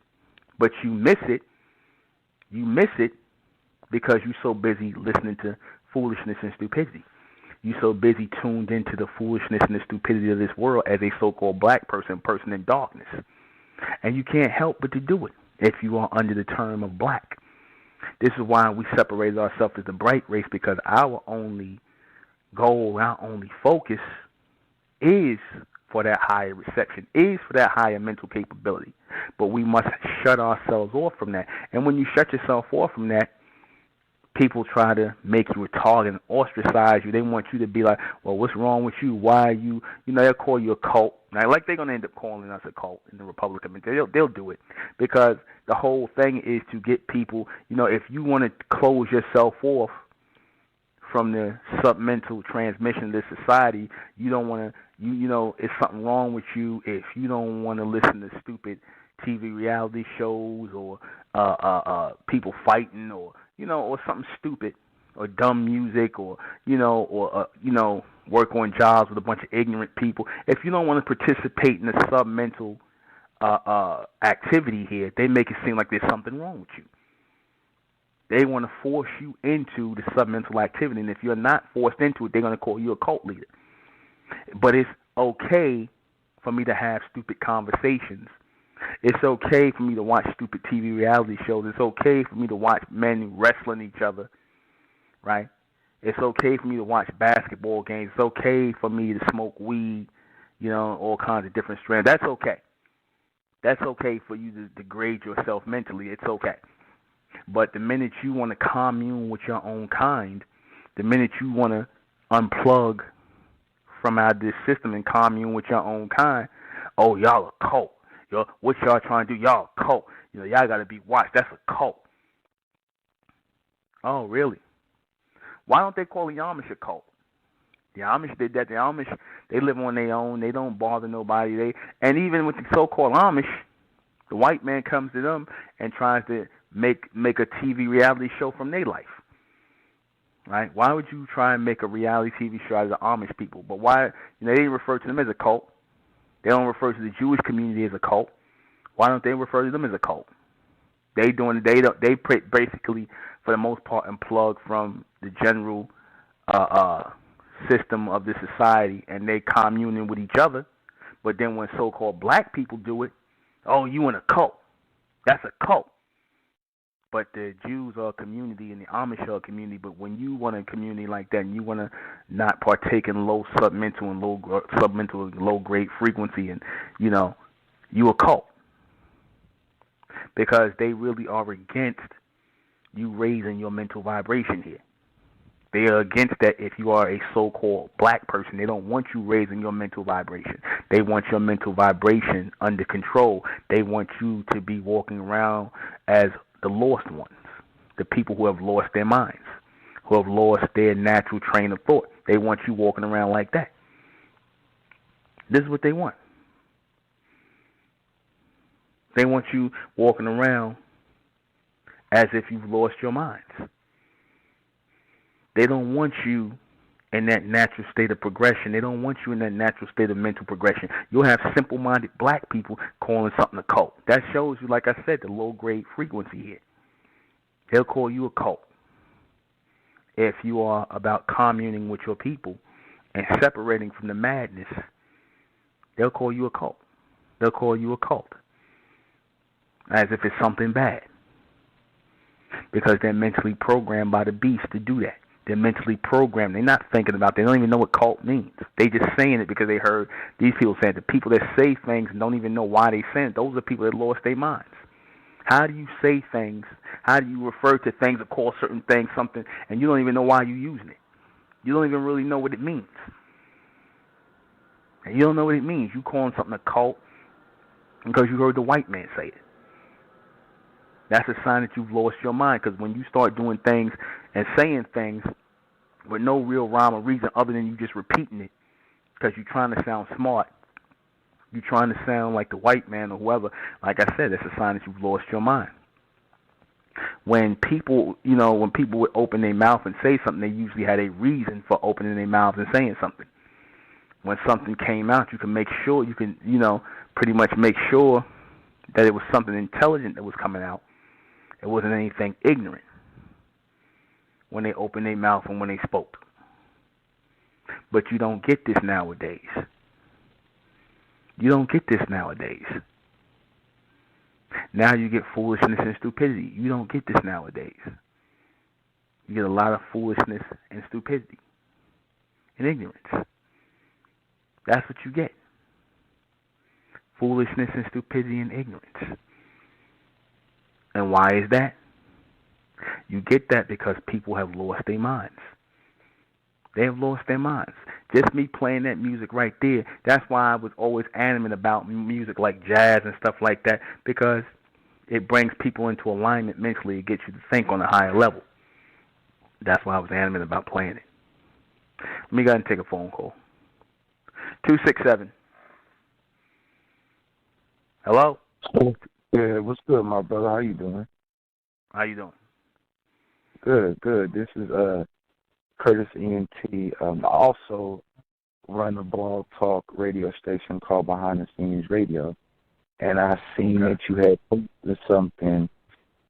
Speaker 1: But you miss it. You miss it because you're so busy listening to foolishness and stupidity. You're so busy tuned into the foolishness and the stupidity of this world as a so-called black person in darkness. And you can't help but to do it if you are under the term of black. This is why we separated ourselves as the bright race, because our only goal, our only focus is for that higher reception, is for that higher mental capability. But we must shut ourselves off from that. And when you shut yourself off from that, people try to make you a target and ostracize you. They want you to be like, well, what's wrong with you? Why are you, they'll call you a cult. Now, like they're going to end up calling us a cult in the Republican. They'll do it because the whole thing is to get people, if you want to close yourself off from the submental transmission of this society, you don't want to, it's something wrong with you if you don't want to listen to stupid TV reality shows or people fighting or something stupid or dumb music or work on jobs with a bunch of ignorant people. If you don't want to participate in the submental activity here, they make it seem like there's something wrong with you. They want to force you into the submental activity, and if you're not forced into it, they're going to call you a cult leader. But it's okay for me to have stupid conversations. It's okay for me to watch stupid TV reality shows. It's okay for me to watch men wrestling each other, right? It's okay for me to watch basketball games. It's okay for me to smoke weed, all kinds of different strands. That's okay. That's okay for you to degrade yourself mentally. It's okay. But the minute you want to commune with your own kind, the minute you want to unplug from out of this system and commune with your own kind, oh, y'all a cult. What y'all trying to do? Y'all a cult. Y'all got to be watched. That's a cult. Oh, really? Why don't they call the Amish a cult? The Amish did that. The Amish, they live on their own. They don't bother nobody. And even with the so-called Amish, the white man comes to them and tries to make a TV reality show from their life. Right? Why would you try and make a reality TV show out of the Amish people? But why? They refer to them as a cult. They don't refer to the Jewish community as a cult. Why don't they refer to them as a cult? They basically, for the most part, unplug from the general system of the society, and they communing with each other. But then when so-called black people do it, oh, you in a cult. That's a cult. But the Jews are a community and the Amish are a community. But when you want a community like that and you want to not partake in low submental and low grade frequency, and you a cult, because they really are against you raising your mental vibration here. They are against that if you are a so-called black person. They don't want you raising your mental vibration. They want your mental vibration under control. They want you to be walking around as the lost ones, the people who have lost their minds, who have lost their natural train of thought. They want you walking around like that. This is what they want. They want you walking around as if you've lost your minds. They don't want you in that natural state of progression. They don't want you in that natural state of mental progression. You'll have simple-minded black people calling something a cult. That shows you, like I said, the low-grade frequency here. They'll call you a cult if you are about communing with your people and separating from the madness. They'll call you a cult. They'll call you a cult as if it's something bad, because they're mentally programmed by the beast to do that. They're mentally programmed. They're not thinking about it. They don't even know what cult means. They just saying it because they heard these people saying it. The people that say things and don't even know why they say it, those are people that lost their minds. How do you say things? How do you refer to things or call certain things something, and you don't even know why you're using it? You don't even really know what it means. And you don't know what it means. You calling something a cult because you heard the white man say it. That's a sign that you've lost your mind, because when you start doing things and saying things with no real rhyme or reason other than you just repeating it because you're trying to sound smart, you're trying to sound like the white man or whoever, like I said, that's a sign that you've lost your mind. When people, when people would open their mouth and say something, they usually had a reason for opening their mouths and saying something. When something came out, you can make sure, pretty much make sure that it was something intelligent that was coming out. It wasn't anything ignorant when they opened their mouth and when they spoke. But you don't get this nowadays. You don't get this nowadays. Now you get foolishness and stupidity. You don't get this nowadays. You get a lot of foolishness and stupidity and ignorance. That's what you get. foolishness and stupidity and ignorance. And why is that? You get that because people have lost their minds. They have lost their minds. Just me playing that music right there, that's why I was always animate about music like jazz and stuff like that, because it brings people into alignment mentally. It gets you to think on a higher level. That's why I was animate about playing it. Let me go ahead and take a phone call. 267. Hello?
Speaker 2: Yeah, what's good, my brother? How you doing?
Speaker 1: How you doing?
Speaker 2: Good, good. This is Curtis ENT. I also run a blog talk radio station called Behind the Scenes Radio, and I seen that you had posted something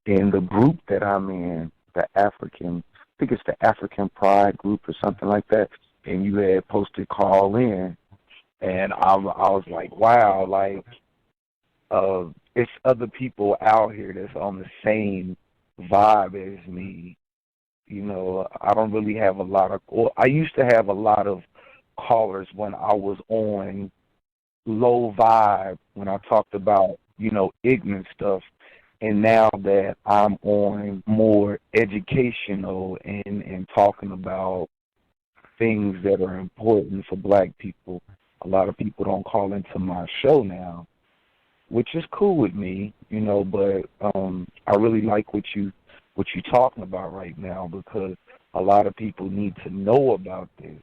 Speaker 2: in the group that I'm in, the African, I think it's the African Pride group or something like that, and you had posted call in, and I was like, wow, like it's other people out here that's on the same vibe as me. You know, I don't really have a lot of, well, I used to have a lot of callers when I was on low vibe, when I talked about, you know, ignorant stuff. And now that I'm on more educational and talking about things that are important for black people, a lot of people don't call into my show now, which is cool with me, you know, but I really like what you're talking about right now, because a lot of people need to know about this.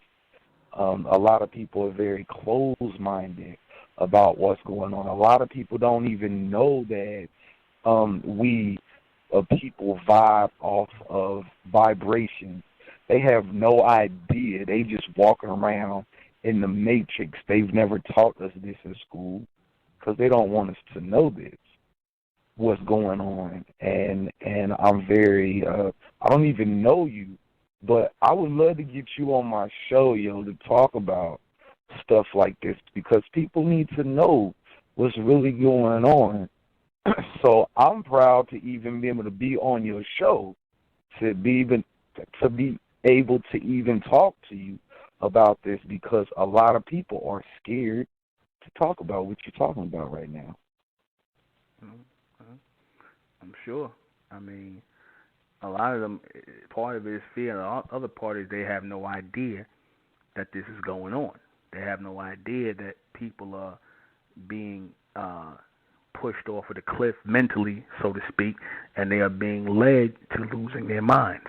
Speaker 2: A lot of people are very closed-minded about what's going on. A lot of people don't even know that we people vibe off of vibrations. They have no idea. They just walking around in the matrix. They've never taught us this in school because they don't want us to know this, what's going on. And I'm very, I don't even know you, but I would love to get you on my show, yo, to talk about stuff like this, because people need to know what's really going on. So I'm proud to even be able to be on your show, to be able to even talk to you about this, because a lot of people are scared to talk about what you're talking about right now.
Speaker 1: I'm sure. I mean, a lot of them, part of it is fear. The other part is they have no idea that this is going on. They have no idea that people are being pushed off of the cliff mentally, so to speak, and they are being led to losing their minds.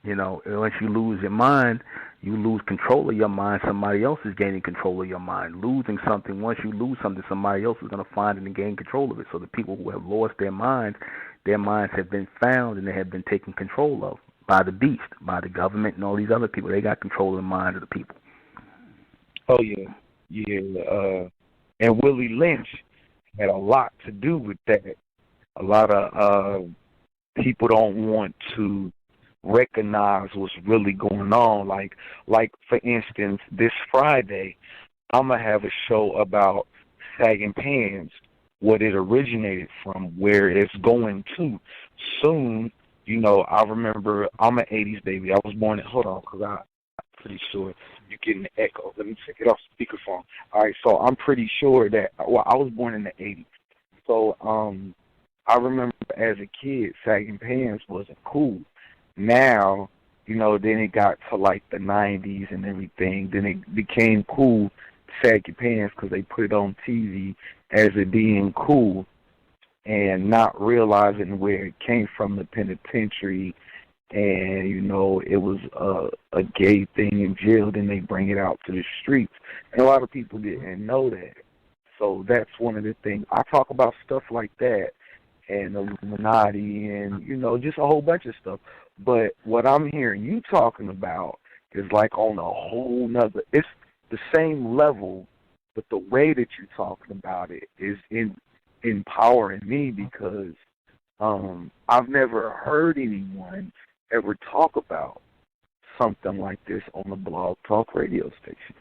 Speaker 1: You know, once you lose your mind, you lose control of your mind. Somebody else is gaining control of your mind. Losing something, once you lose something, somebody else is going to find it and gain control of it. So the people who have lost their minds have been found and they have been taken control of by the beast, by the government and all these other people. They got control of the mind of the people.
Speaker 2: Oh, yeah. Yeah. And Willie Lynch had a lot to do with that. A lot of people don't want to recognize what's really going on. Like for instance, this Friday, I'm going to have a show about sagging pants, what it originated from, where it's going to. Soon, you know, I remember, I'm an 80s baby. I was born in, hold on, because I'm pretty sure you're getting the echo. Let me take it off speakerphone. All right, so I'm pretty sure that, well, I was born in the 80s. So I remember as a kid, sagging pants wasn't cool. Now, you know, then it got to like the 90s and everything. Then it became cool to sag your pants because they put it on TV as it being cool, and not realizing where it came from, the penitentiary. And, you know, it was a gay thing in jail. Then they bring it out to the streets. And a lot of people didn't know that. So that's one of the things. I talk about stuff like that, and Illuminati, and, you know, just a whole bunch of stuff. But what I'm hearing you talking about is like on a whole nother, it's the same level, but the way that you're talking about it is empowering me, because I've never heard anyone ever talk about something like this on a blog talk radio station.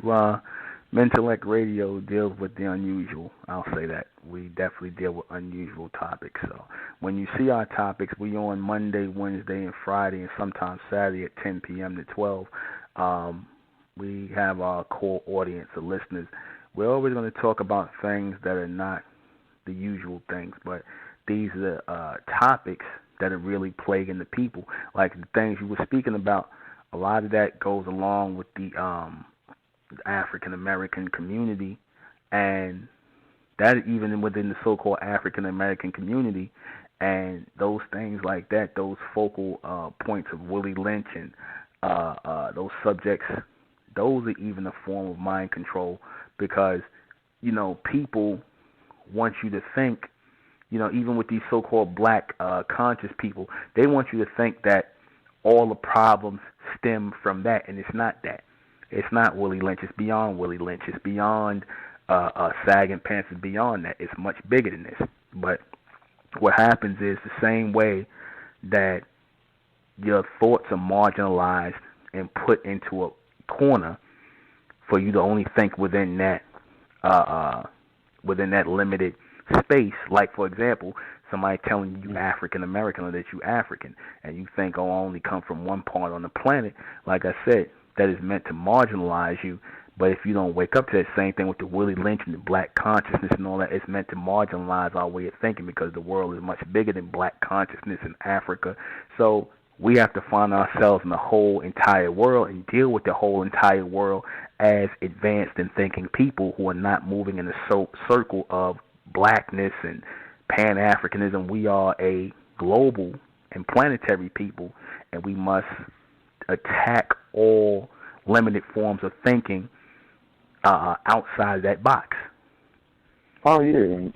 Speaker 1: Well, Mentellect Radio deals with the unusual. I'll say that. We definitely deal with unusual topics. So when you see our topics, we on Monday, Wednesday, and Friday, and sometimes Saturday at 10 p.m. to 12. we have our core audience of listeners, we're always going to talk about things that are not the usual things, but these are topics that are really plaguing the people. Like the things you were speaking about, a lot of that goes along with the African American community, and that even within the so-called African American community, and those things like that, those focal points of Willie Lynch and those subjects, those are even a form of mind control, because people want you to think, even with these so-called black conscious people, they want you to think that all the problems stem from that, and it's not that. It's not Willie Lynch. It's beyond Willie Lynch. It's beyond sagging pants. It's beyond that. It's much bigger than this. But what happens is the same way that your thoughts are marginalized and put into a corner for you to only think within that limited space. Like, for example, somebody telling you African American or that you African, and you think, oh, I only come from one part on the planet. Like I said, that is meant to marginalize you. But if you don't wake up to that, same thing with the Willie Lynch and the black consciousness and all that, it's meant to marginalize our way of thinking, because the world is much bigger than black consciousness in Africa. So we have to find ourselves in the whole entire world and deal with the whole entire world as advanced and thinking people who are not moving in a circle of blackness and Pan-Africanism. We are a global and planetary people, and we must attack all limited forms of thinking outside that box.
Speaker 2: Oh yeah.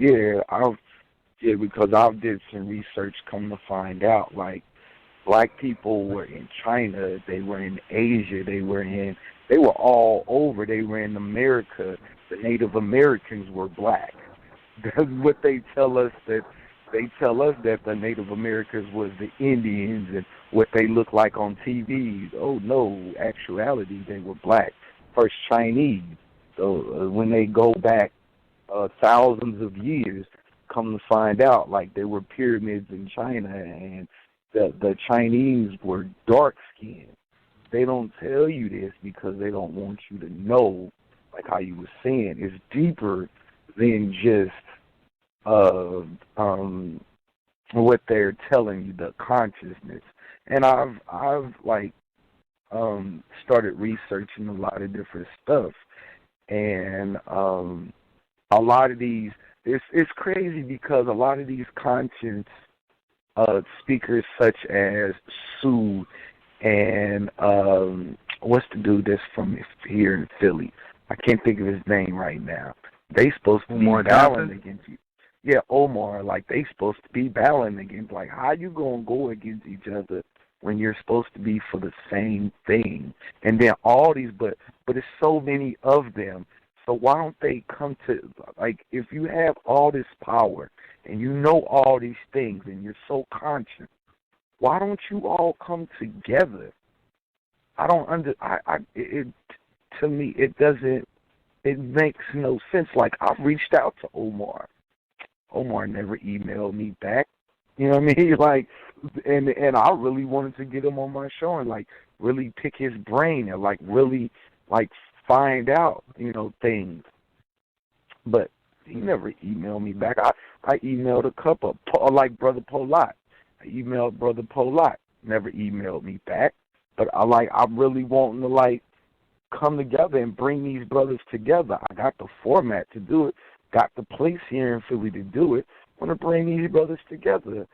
Speaker 2: Because I've did some research. Come to find out, like, black people were in China, they were in Asia, they were all over. They were in America. The Native Americans were black. That's what they tell us. They tell us that the Native Americans was the Indians and what they look like on TV. Oh no, actuality they were black. First Chinese. So when they go back thousands of years, come to find out, like, there were pyramids in China, and the Chinese were dark skinned. They don't tell you this because they don't want you to know, like how you were saying, it's deeper than just what they're telling you, the consciousness. And I've started researching a lot of different stuff, and a lot of these, it's crazy because a lot of these conscience speakers, such as Sue and what's the dude that's from here in Philly? I can't think of his name right now. They supposed to be battling against you. Yeah, Omar. Like, they supposed to be battling against. Like, how you gonna go against each other when you're supposed to be for the same thing? And then all these, but it's so many of them. So why don't they come to, like, if you have all this power and you know all these things and you're so conscious, why don't you all come together? I don't to me, it makes no sense. Like, I've reached out to Omar. Omar never emailed me back. You know what I mean? Like, and I really wanted to get him on my show and, like, really pick his brain and, like, really, like, find out, things. But he never emailed me back. I emailed a couple, like Brother Polat. I emailed Brother Polat. Never emailed me back. But I'm really wanting to, like, come together and bring these brothers together. I got the format to do it. Got the place here in Philly to do it. I want to bring these brothers together,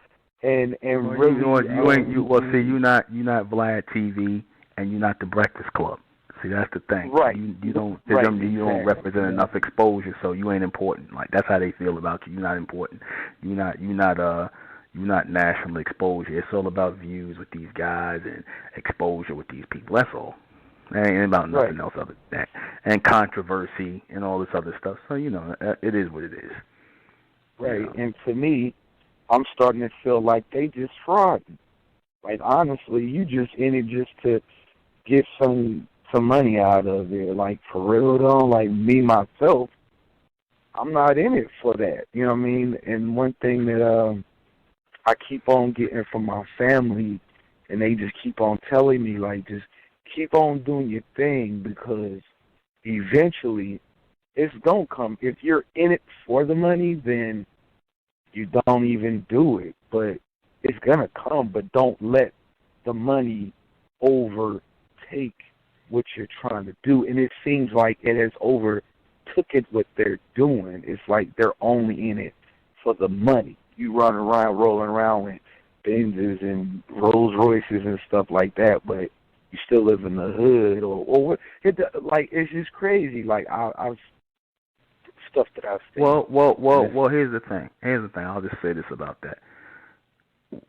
Speaker 2: and really.
Speaker 1: You're not Vlad TV, and you're not the Breakfast Club. See, that's the thing.
Speaker 2: Right.
Speaker 1: You don't represent enough exposure, so you ain't important. Like, that's how they feel about you. You're not important. You're not national exposure. It's all about views with these guys and exposure with these people. That's all. It ain't about nothing else other than that. And controversy and all this other stuff. So, it is what it is.
Speaker 2: Right. And to me, I'm starting to feel like they just fraud. Like, honestly, you just in it just to get some money out of it. Like, for real though, like, me, myself, I'm not in it for that. You know what I mean? And one thing that I keep on getting from my family, and they just keep on telling me, like, just keep on doing your thing, because eventually it's going to come. If you're in it for the money, then you don't even do it. But it's going to come, but don't let the money overtake what you're trying to do. And it seems like it has overtook it what they're doing. It's like they're only in it for the money. You run around, rolling around with Benzes and Rolls Royces and stuff like that, but you still live in the hood, or what? It's just crazy. Like I've stuff that I've seen.
Speaker 1: Well. Here's the thing. I'll just say this about that.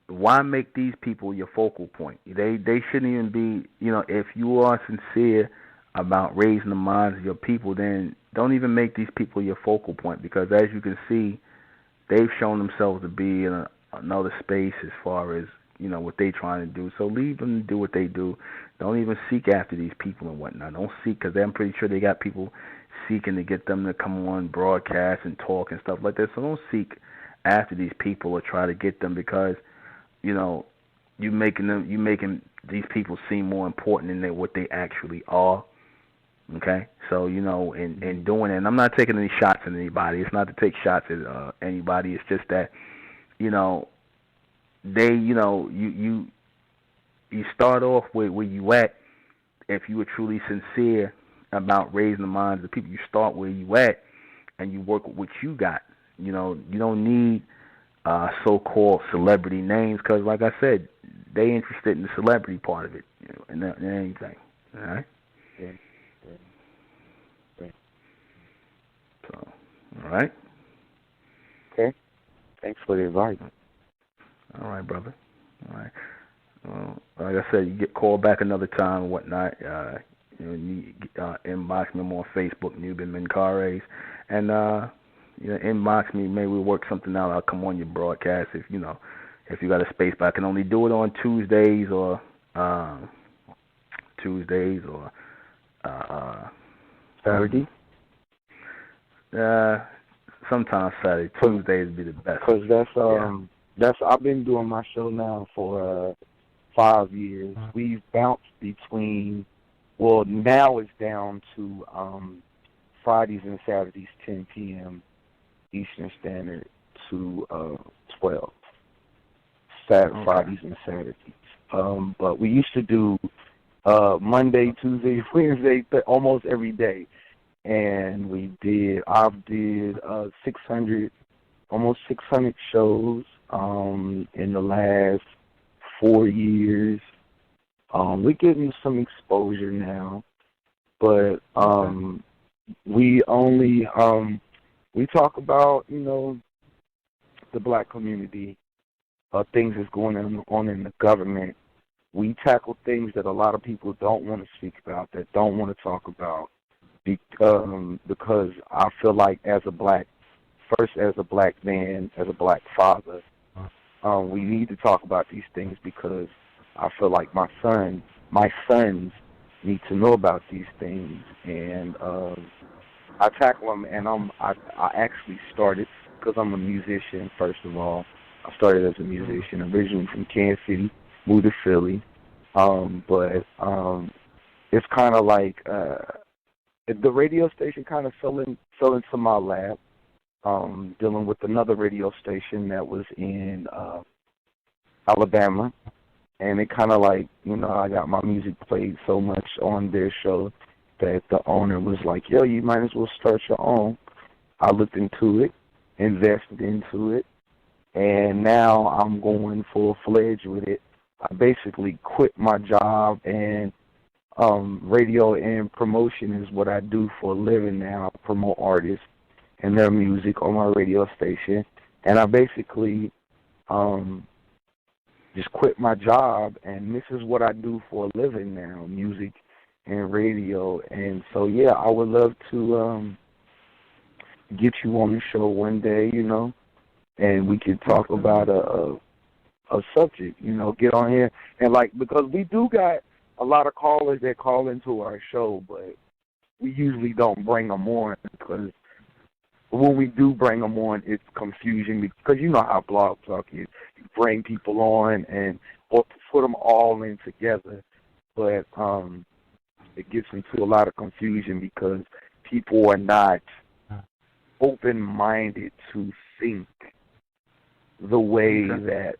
Speaker 1: Why make these people your focal point? They shouldn't even be. If you are sincere about raising the minds of your people, then don't even make these people your focal point, because as you can see, they've shown themselves to be in another space as far as what they're trying to do. So leave them to do what they do. Don't even seek after these people and whatnot. Don't seek, because I'm pretty sure they got people seeking to get them to come on broadcast and talk and stuff like that. So don't seek after these people or try to get them, because you making these people seem more important than what they actually are. Okay, so in doing it, and I'm not taking any shots at anybody. It's not to take shots at anybody. It's just that you start off with where you at. If you were truly sincere about raising the minds of the people, you start where you at and you work with what you got. You don't need so-called celebrity names, because, like I said, they interested in the celebrity part of it, and anything. All right.
Speaker 2: Yeah.
Speaker 1: So, all right.
Speaker 2: Okay. Thanks for the advice.
Speaker 1: All right, brother. All right. Well, like I said, you get called back another time and whatnot. You inbox me on Facebook, ᴍᴏᴇs, and inbox me. Maybe we'll work something out. I'll come on your broadcast if you got a space. But I can only do it on Tuesdays or
Speaker 2: Saturday.
Speaker 1: Sometimes Saturday. Tuesdays would be the best.
Speaker 2: Because I've been doing my show now for 5 years. We've bounced between. Well, now it's down to Fridays and Saturdays, 10 p.m. Eastern Standard to 12. Fridays and Saturdays. But we used to do Monday, Tuesday, Wednesday, almost every day. And I did 600, almost 600 shows in the last 4 years. We're getting some exposure now, but we only we talk about the black community, things that's going on in the government. We tackle things that a lot of people don't want to speak about, that don't want to talk about, because I feel like as a black man, as a black father, we need to talk about these things, because I feel like my sons need to know about these things, and I tackle them. And I actually started, because I'm a musician. First of all, I started as a musician, originally from Kansas City, moved to Philly, but it's kind of like the radio station kind of fell into my lap, dealing with another radio station that was in Alabama. And it kind of like, I got my music played so much on their show that the owner was like, yo, you might as well start your own. I looked into it, invested into it, and now I'm going full-fledged with it. I basically quit my job, and radio and promotion is what I do for a living now. I promote artists and their music on my radio station, and I basically just quit my job, and this is what I do for a living now, music and radio. And so, yeah, I would love to get you on the show one day, and we can talk about a subject, get on here. And, because we do got a lot of callers that call into our show, but we usually don't bring them on, because when we do bring them on, it's confusion, because you know how Blog Talk is. You bring people on or put them all in together. But it gets into a lot of confusion because people are not open-minded to think the way that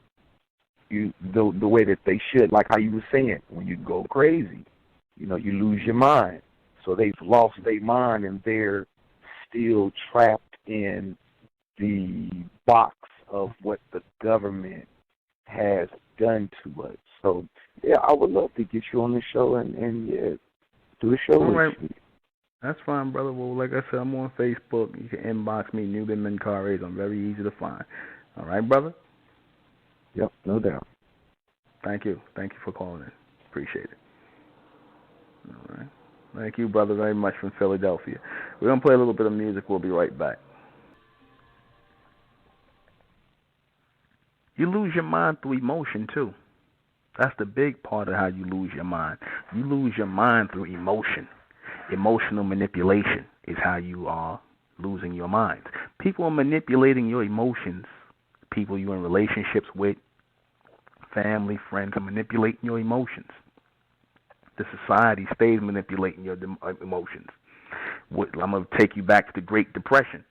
Speaker 2: the way that they should. Like how you were saying, when you go crazy, you lose your mind. So they've lost their mind and they're still trapped in the box of what the government has done to us. So, yeah, I would love to get you on the show and do a show with you.
Speaker 1: That's fine, brother. Well, like I said, I'm on Facebook. You can inbox me, ᴍᴏᴇs. I'm very easy to find. All right, brother?
Speaker 2: Yep, no doubt.
Speaker 1: Thank you. Thank you for calling in. Appreciate it. All right. Thank you, brother, very much from Philadelphia. We're going to play a little bit of music. We'll be right back. You lose your mind through emotion, too. That's the big part of how you lose your mind. You lose your mind through emotion. Emotional manipulation is how you are losing your mind. People are manipulating your emotions. People you're in relationships with, family, friends, are manipulating your emotions. The society stays manipulating your emotions. I'm going to take you back to the Great Depression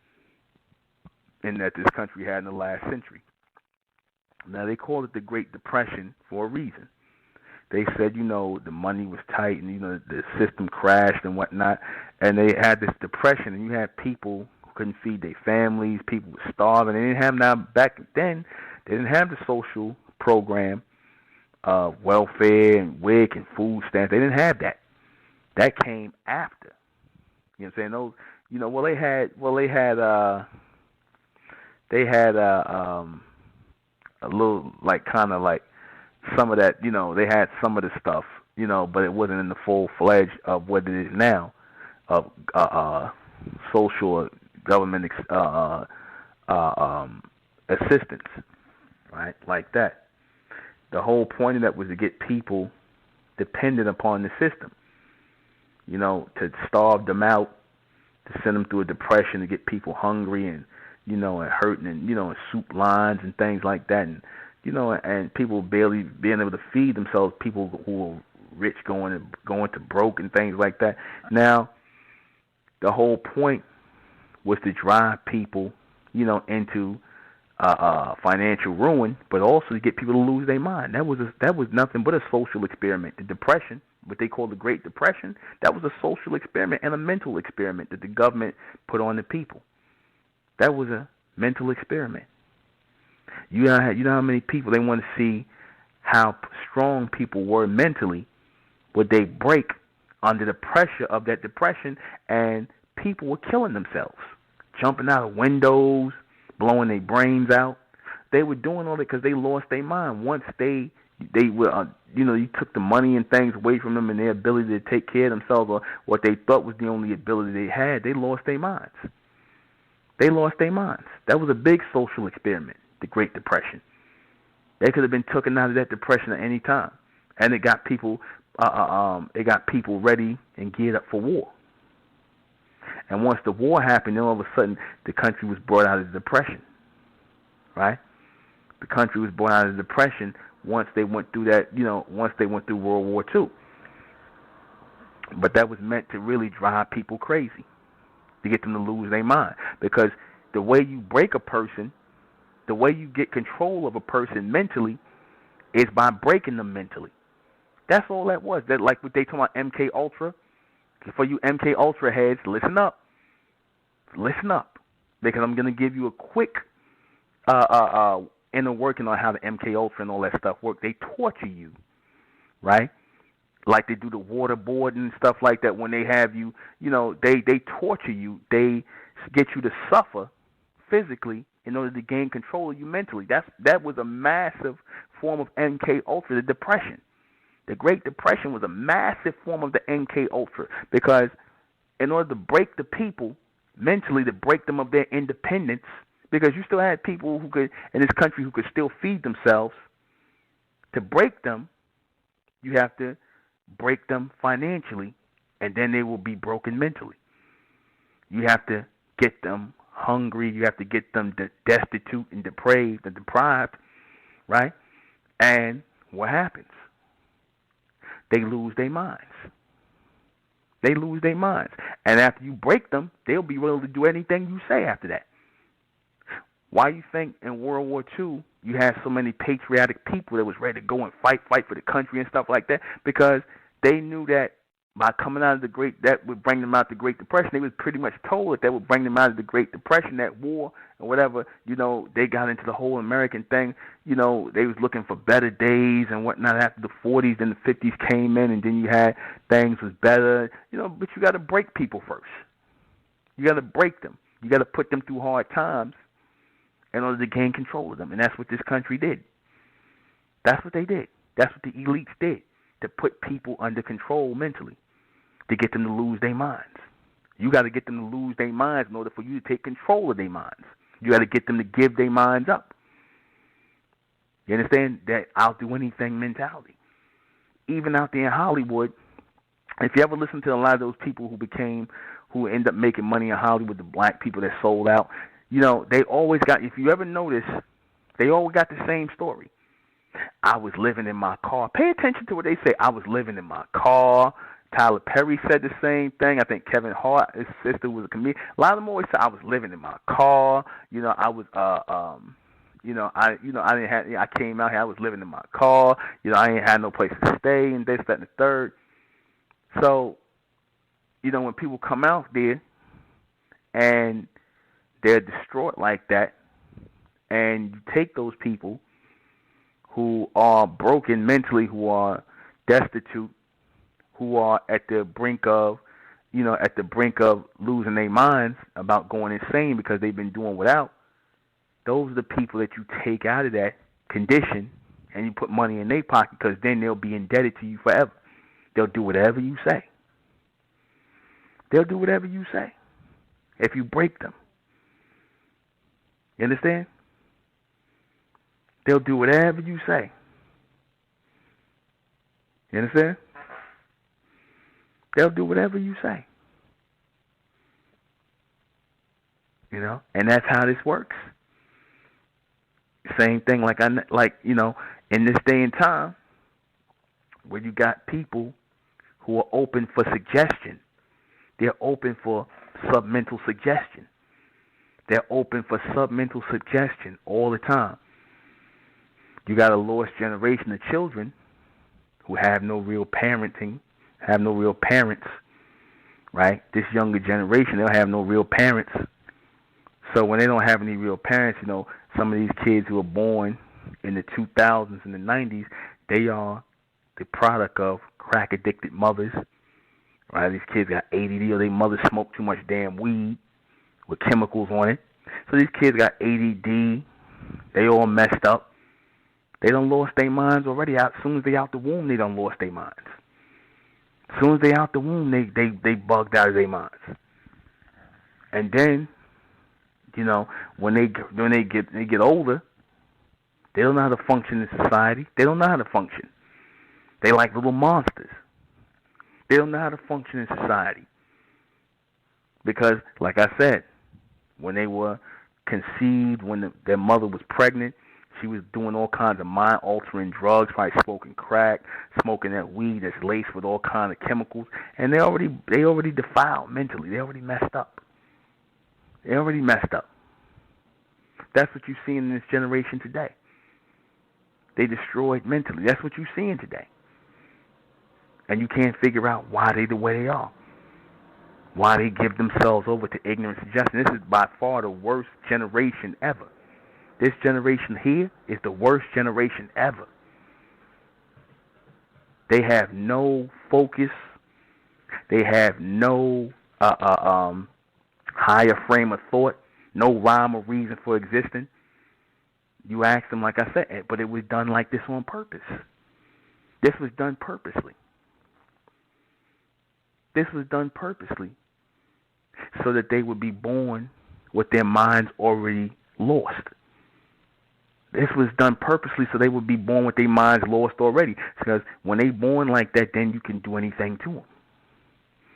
Speaker 1: that this country had in the last century. Now, they called it the Great Depression for a reason. They said, the money was tight and, the system crashed and whatnot. And they had this depression, and you had people who couldn't feed their families. People were starving. They didn't have, now, back then, they didn't have the social program of welfare and WIC and food stamps. They didn't have that. That came after. You know what I'm saying? Those, they had a little, like, kind of like some of that, they had some of the stuff, but it wasn't in the full-fledged of what it is now, of social government assistance, right, like that. The whole point of that was to get people dependent upon the system, to starve them out, to send them through a depression, to get people hungry and, and hurting and, and soup lines and things like that. And, and people barely being able to feed themselves, people who were rich going to broke and things like that. Now, the whole point was to drive people, into financial ruin, but also to get people to lose their mind. That was nothing but a social experiment. The Depression, what they call the Great Depression, that was a social experiment and a mental experiment that the government put on the people. That was a mental experiment. You know how many people, they want to see how strong people were mentally. Would they break under the pressure of that depression? And people were killing themselves, jumping out of windows, blowing their brains out. They were doing all that because they lost their mind. Once they were, you took the money and things away from them and their ability to take care of themselves, or what they thought was the only ability they had, they lost their minds. They lost their minds. That was a big social experiment, the Great Depression. They could have been taken out of that depression at any time, and it got people ready and geared up for war. And once the war happened, then all of a sudden the country was brought out of the depression, right? The country was brought out of the depression once they went through that, once they went through World War II. But that was meant to really drive people crazy, to get them to lose their mind. Because the way you break a person, the way you get control of a person mentally, is by breaking them mentally. That's all that was. That, like what they talk about MK Ultra. For you MK Ultra heads, listen up. Listen up. Because I'm going to give you a quick inner working on how the MK Ultra and all that stuff work. They torture you, right? Like they do the waterboard and stuff like that. When they have you, they torture you. They get you to suffer physically in order to gain control of you mentally. That was a massive form of MK Ultra, the depression. The Great Depression was a massive form of the MK Ultra, because in order to break the people mentally, to break them of their independence, because you still had people who could, in this country, who could still feed themselves. To break them, you have to break them financially, and then they will be broken mentally. You have to get them hungry. You have to get them destitute and depraved and deprived, right? And what happens? They lose their minds. They lose their minds. And after you break them, they'll be willing to do anything you say after that. Why you think in World War II you had so many patriotic people that was ready to go and fight for the country and stuff like that? Because they knew that by coming out of that would bring them out the Great Depression. They was pretty much told that would bring them out of the Great Depression, that war and whatever. They got into the whole American thing. They was looking for better days and whatnot after the 40s and the 50s came in, and then you had things was better. But you got to break people first. You got to break them. You got to put them through hard times in order to gain control of them, and that's what this country did. That's what they did. That's what the elites did, to put people under control mentally, to get them to lose their minds. You got to get them to lose their minds in order for you to take control of their minds. You got to get them to give their minds up. You understand? That I'll do anything mentality. Even out there in Hollywood, if you ever listen to a lot of those people who end up making money in Hollywood, the black people that sold out, they always got, if you ever notice, they always got the same story. I was living in my car. Pay attention to what they say. I was living in my car. Tyler Perry said the same thing. I think Kevin Hart, his sister, was a comedian. A lot of them always say I was living in my car. I was I didn't have. I came out here. I was living in my car. I ain't had no place to stay, and this, that, and the third. So, when people come out there and they're distraught like that, and you take those people who are broken mentally, who are destitute, who are at the brink of losing their minds, about going insane because they've been doing without. Those are the people that you take out of that condition and you put money in their pocket, because then they'll be indebted to you forever. They'll do whatever you say. They'll do whatever you say if you break them. You understand? They'll do whatever you say. You understand? They'll do whatever you say. And that's how this works. Same thing, in this day and time, where you got people who are open for suggestion. They're open for submental suggestion. They're open for submental suggestion all the time. You got a lost generation of children who have no real parenting, have no real parents, right? This younger generation, they'll have no real parents. So when they don't have any real parents, some of these kids who are born in the 2000s and the 90s, they are the product of crack-addicted mothers, right? These kids got ADD, or their mothers smoke too much damn weed with chemicals on it. So these kids got ADD. They all messed up. They done lost their minds already. As soon as they out the womb, they done lost their minds. As soon as they out the womb, they bugged out of their minds. And then, when they get older, they don't know how to function in society. They don't know how to function. They like little monsters. They don't know how to function in society. Because, like I said, when they were conceived, when their mother was pregnant, she was doing all kinds of mind-altering drugs, probably smoking crack, smoking that weed that's laced with all kinds of chemicals, and they already defiled mentally. They already messed up. They already messed up. That's what you're seeing in this generation today. They destroyed mentally. That's what you're seeing today. And you can't figure out why they the way they are. Why they give themselves over to ignorance and injustice. This is by far the worst generation ever. This generation here is the worst generation ever. They have no focus. They have no higher frame of thought, no rhyme or reason for existing. You ask them, like I said, but it was done like this on purpose. This was done purposely. This was done purposely so that they would be born with their minds already lost. This was done purposely so they would be born with their minds lost already. Because when they born like that, then you can do anything to them.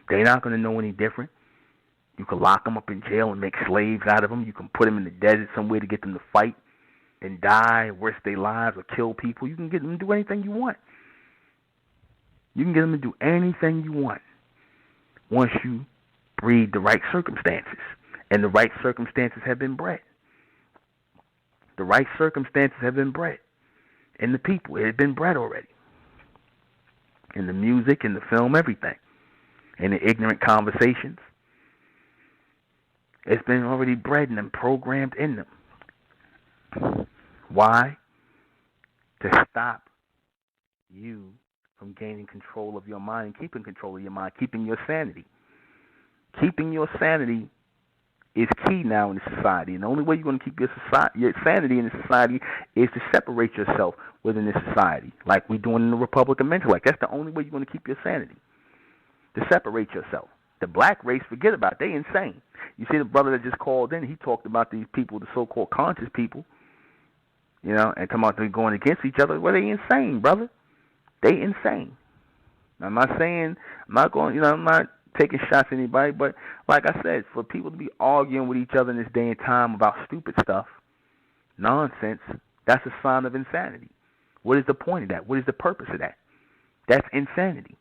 Speaker 1: They're not going to know any different. You can lock them up in jail and make slaves out of them. You can put them in the desert somewhere to get them to fight and die, risk their lives, or kill people. You can get them to do anything you want. You can get them to do anything you want. once you breed the right circumstances. And the right circumstances have been bred. The right circumstances have been bred. In the people, it had been bred already. In the music, in the film, everything. In the ignorant conversations. It's been already bred in them, programmed in them. Why? To stop you from gaining control of your mind and keeping control of your mind, keeping your sanity. Keeping your sanity is key now in the society. And the only way you're going to keep your sanity in the society is to separate yourself within this society, like we're doing in the Republic of Intellect. That's the only way you're going to keep your sanity, to separate yourself. The black race, forget about it. They insane. You see the brother that just called in, he talked about these people, the so-called conscious people, you know, and come out there going against each other. Well, they insane, brother. They insane. I'm not saying, I'm not taking shots at anybody, but like I said, for people to be arguing with each other in this day and time about stupid stuff, nonsense, that's a sign of insanity. What is the point of that? What is the purpose of that? That's insanity.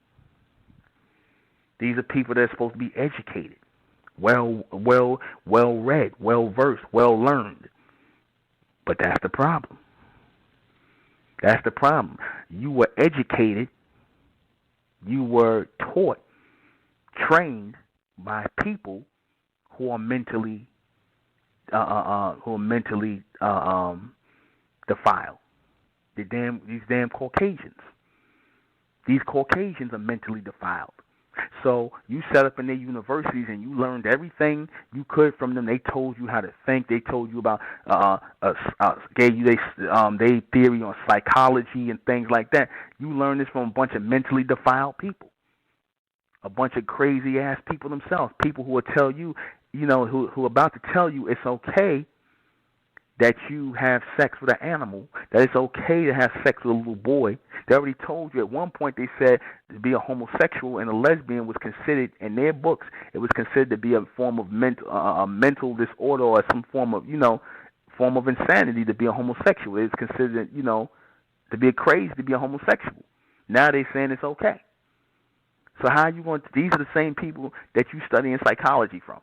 Speaker 1: These are people that are supposed to be educated, well read, well versed, well learned. But that's the problem. That's the problem. You were educated, you were taught, trained by people who are mentally defiled. These damn Caucasians. These Caucasians are mentally defiled. So you set up in their universities and you learned everything you could from them. They told you how to think. They told you about gave you their theory on psychology and things like that. You learned this from a bunch of mentally defiled people, a bunch of crazy ass people themselves. People who will tell you, who are about to tell you it's okay that you have sex with an animal, that it's okay to have sex with a little boy. They already told you at one point, they said to be a homosexual and a lesbian was considered, in their books, it was considered to be a form of mental disorder or some form of, form of insanity to be a homosexual. It's considered, to be crazy to be a homosexual. Now they're saying it's okay. So how are you going to, these are the same people that you study in psychology from.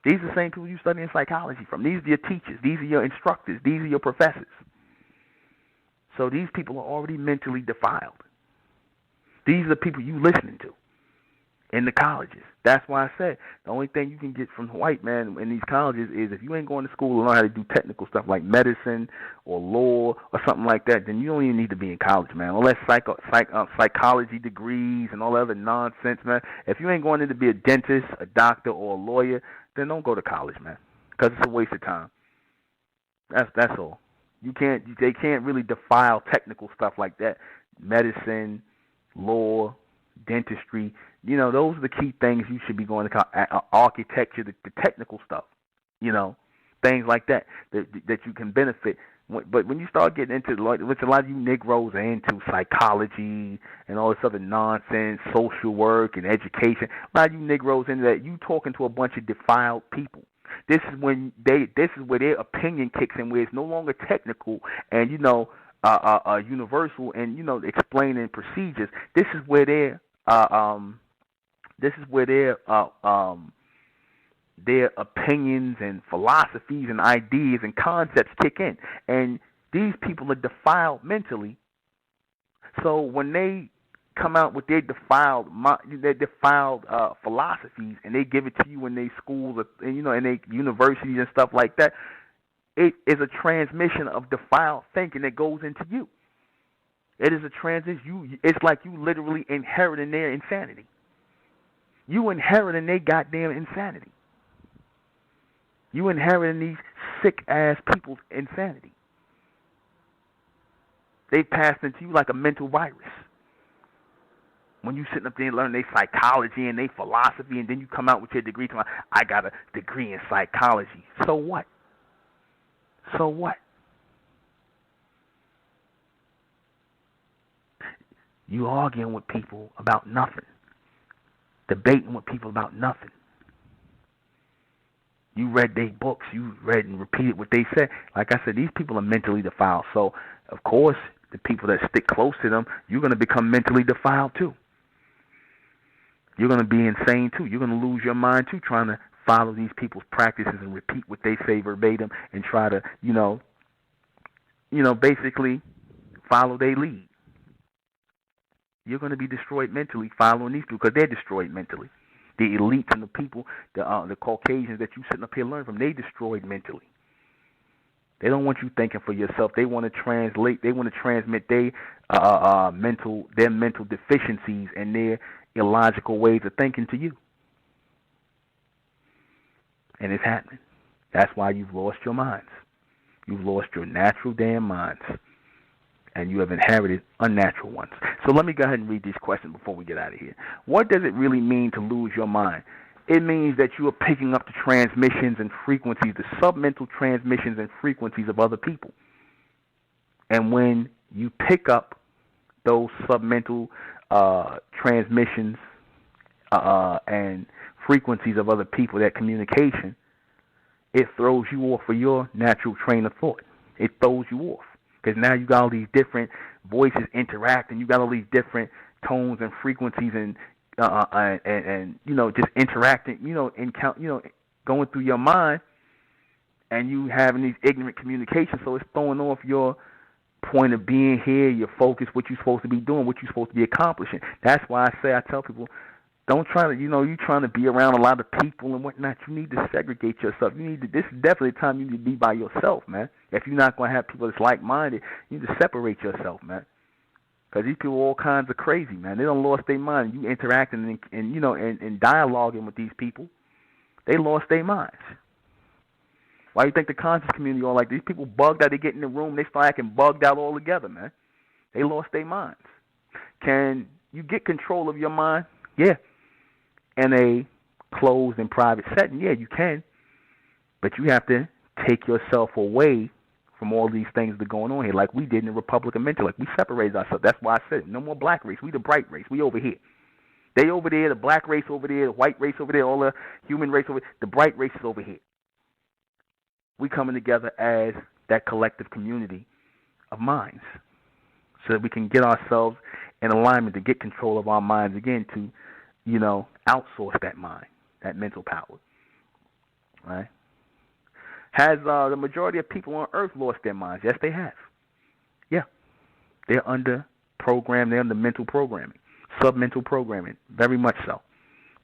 Speaker 1: These are the same people you study in psychology from. These are your teachers. These are your instructors. These are your professors. So these people are already mentally defiled. These are the people you listening to in the colleges. That's why I said the only thing you can get from the white man in these colleges is if you ain't going to school to learn how to do technical stuff like medicine or law or something like that, then you don't even need to be in college, man. All that psychology degrees and all that other nonsense, man. If you ain't going in to be a dentist, a doctor, or a lawyer, then don't go to college, man, because it's a waste of time. That's all. They can't really defile technical stuff like that. Medicine, law, dentistry. Those are the key things you should be going to college. Architecture, the technical stuff. Things like that you can benefit. But when you start getting into, which a lot of you Negroes are into, psychology and all this other nonsense, social work and education, a lot of you Negroes into that, you talking to a bunch of defiled people. This is where their opinion kicks in, where it's no longer technical and universal and explaining procedures. This is where their opinions and philosophies and ideas and concepts kick in, and these people are defiled mentally. So when they come out with their defiled philosophies, and they give it to you in their schools, in their universities and stuff like that, it is a transmission of defiled thinking that goes into you. It is a transition. It's like you literally inheriting their insanity. You inheriting their goddamn insanity. You inheriting these sick-ass people's insanity. They passed into you like a mental virus. When you sitting up there and learn their psychology and their philosophy, and then you come out with your degree, I got a degree in psychology. So what? So what? You arguing with people about nothing. Debating with people about nothing. You read their books. You read and repeated what they said. Like I said, these people are mentally defiled. So, of course, the people that stick close to them, you're going to become mentally defiled too. You're going to be insane too. You're going to lose your mind too, trying to follow these people's practices and repeat what they say verbatim and try to, basically follow their lead. You're going to be destroyed mentally following these people because they're destroyed mentally. The elites and the people, the Caucasians that you sitting up here learning from, they destroyed mentally. They don't want you thinking for yourself. They want to translate. They want to transmit their mental deficiencies and their illogical ways of thinking to you. And it's happening. That's why you've lost your minds. You've lost your natural damn minds. And you have inherited unnatural ones. So let me go ahead and read these questions before we get out of here. What does it really mean to lose your mind? It means that you are picking up the transmissions and frequencies, the submental transmissions and frequencies of other people. And when you pick up those submental transmissions and frequencies of other people, that communication, it throws you off of your natural train of thought. It throws you off. Because now you got all these different voices interacting. You got all these different tones and frequencies and just interacting, going through your mind, and you having these ignorant communications. So it's throwing off your point of being here, your focus, what you're supposed to be doing, what you're supposed to be accomplishing. That's why I tell people, don't try to, you're trying to be around a lot of people and whatnot. You need to segregate yourself. This is definitely a time you need to be by yourself, man. If you're not going to have people that's like-minded, you need to separate yourself, man. Because these people are all kinds of crazy, man. They don't lost their mind. You interacting and dialoguing with these people, they lost their minds. Why do you think the conscious community all like these people bugged out? They get in the room, they start acting bugged out altogether, man. They lost their minds. Can you get control of your mind? Yeah. In a closed and private setting, yeah, you can. But you have to take yourself away from all these things that are going on here, like we did in the Republican mental. Like we separated ourselves. That's why I said no more black race. We the bright race. We over here. They over there, the black race over there, the white race over there, all the human race over there. The bright race is over here. We coming together as that collective community of minds so that we can get ourselves in alignment to get control of our minds again to, outsource that mind, that mental power. Right? Has the majority of people on Earth lost their minds? Yes, they have. Yeah. They're under program. They're under mental programming, submental programming, very much so.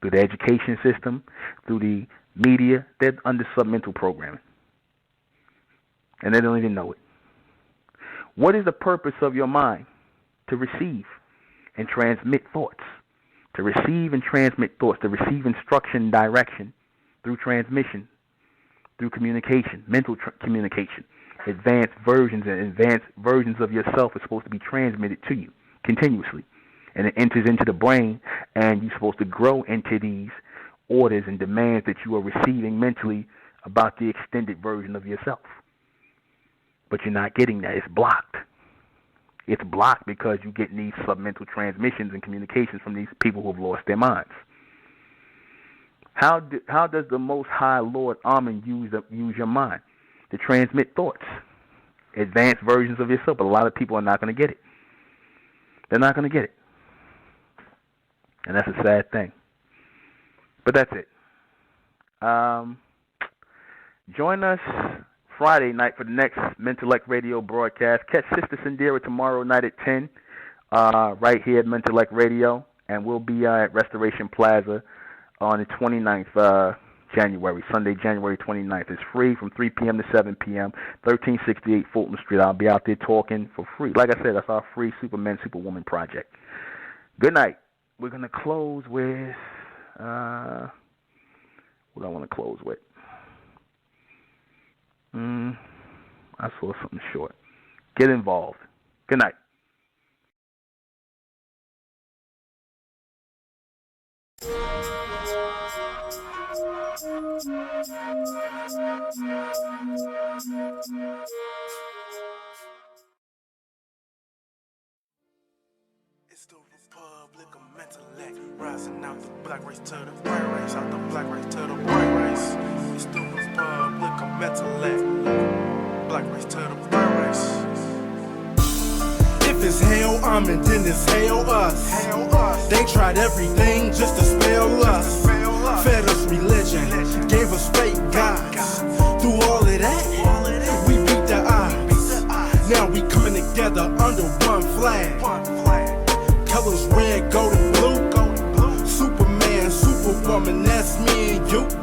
Speaker 1: Through the education system, through the media, they're under submental programming. And they don't even know it. What is the purpose of your mind? To receive and transmit thoughts. To receive and transmit thoughts. To receive instruction and direction through transmission, through communication, mental communication. Advanced versions of yourself are supposed to be transmitted to you continuously. And it enters into the brain, and you're supposed to grow into these orders and demands that you are receiving mentally about the extended version of yourself. But you're not getting that. It's blocked. It's blocked because you're getting these submental transmissions and communications from these people who have lost their minds. How does the Most High Lord Amen use your mind? To transmit thoughts, advanced versions of yourself. But a lot of people are not going to get it. They're not going to get it. And that's a sad thing. But that's it. Join us Friday night for the next Mentellect Radio broadcast. Catch Sister Sandira tomorrow night at 10, right here at Mentellect Radio. And we'll be at Restoration Plaza on the 29th, January, Sunday, January 29th. It's free from 3 p.m. to 7 p.m., 1368 Fulton Street. I'll be out there talking for free. Like I said, that's our free Superman, Superwoman project. Good night. We're going to close with, what do I want to close with? I saw something short. Get involved. Good night.
Speaker 3: It's the Republic of Mentellect, rising out the black race to the white race, out the black race to the white race. It's the Republic of Mentellect, black race to the white race. If it's hell, and then it's hell us. They tried everything just to spell us. Fed us religion, gave us fake gods. Through all of that, we beat the odds. Now we coming together under one flag. Colors red, gold, and blue. Superman, Superwoman, that's me and you.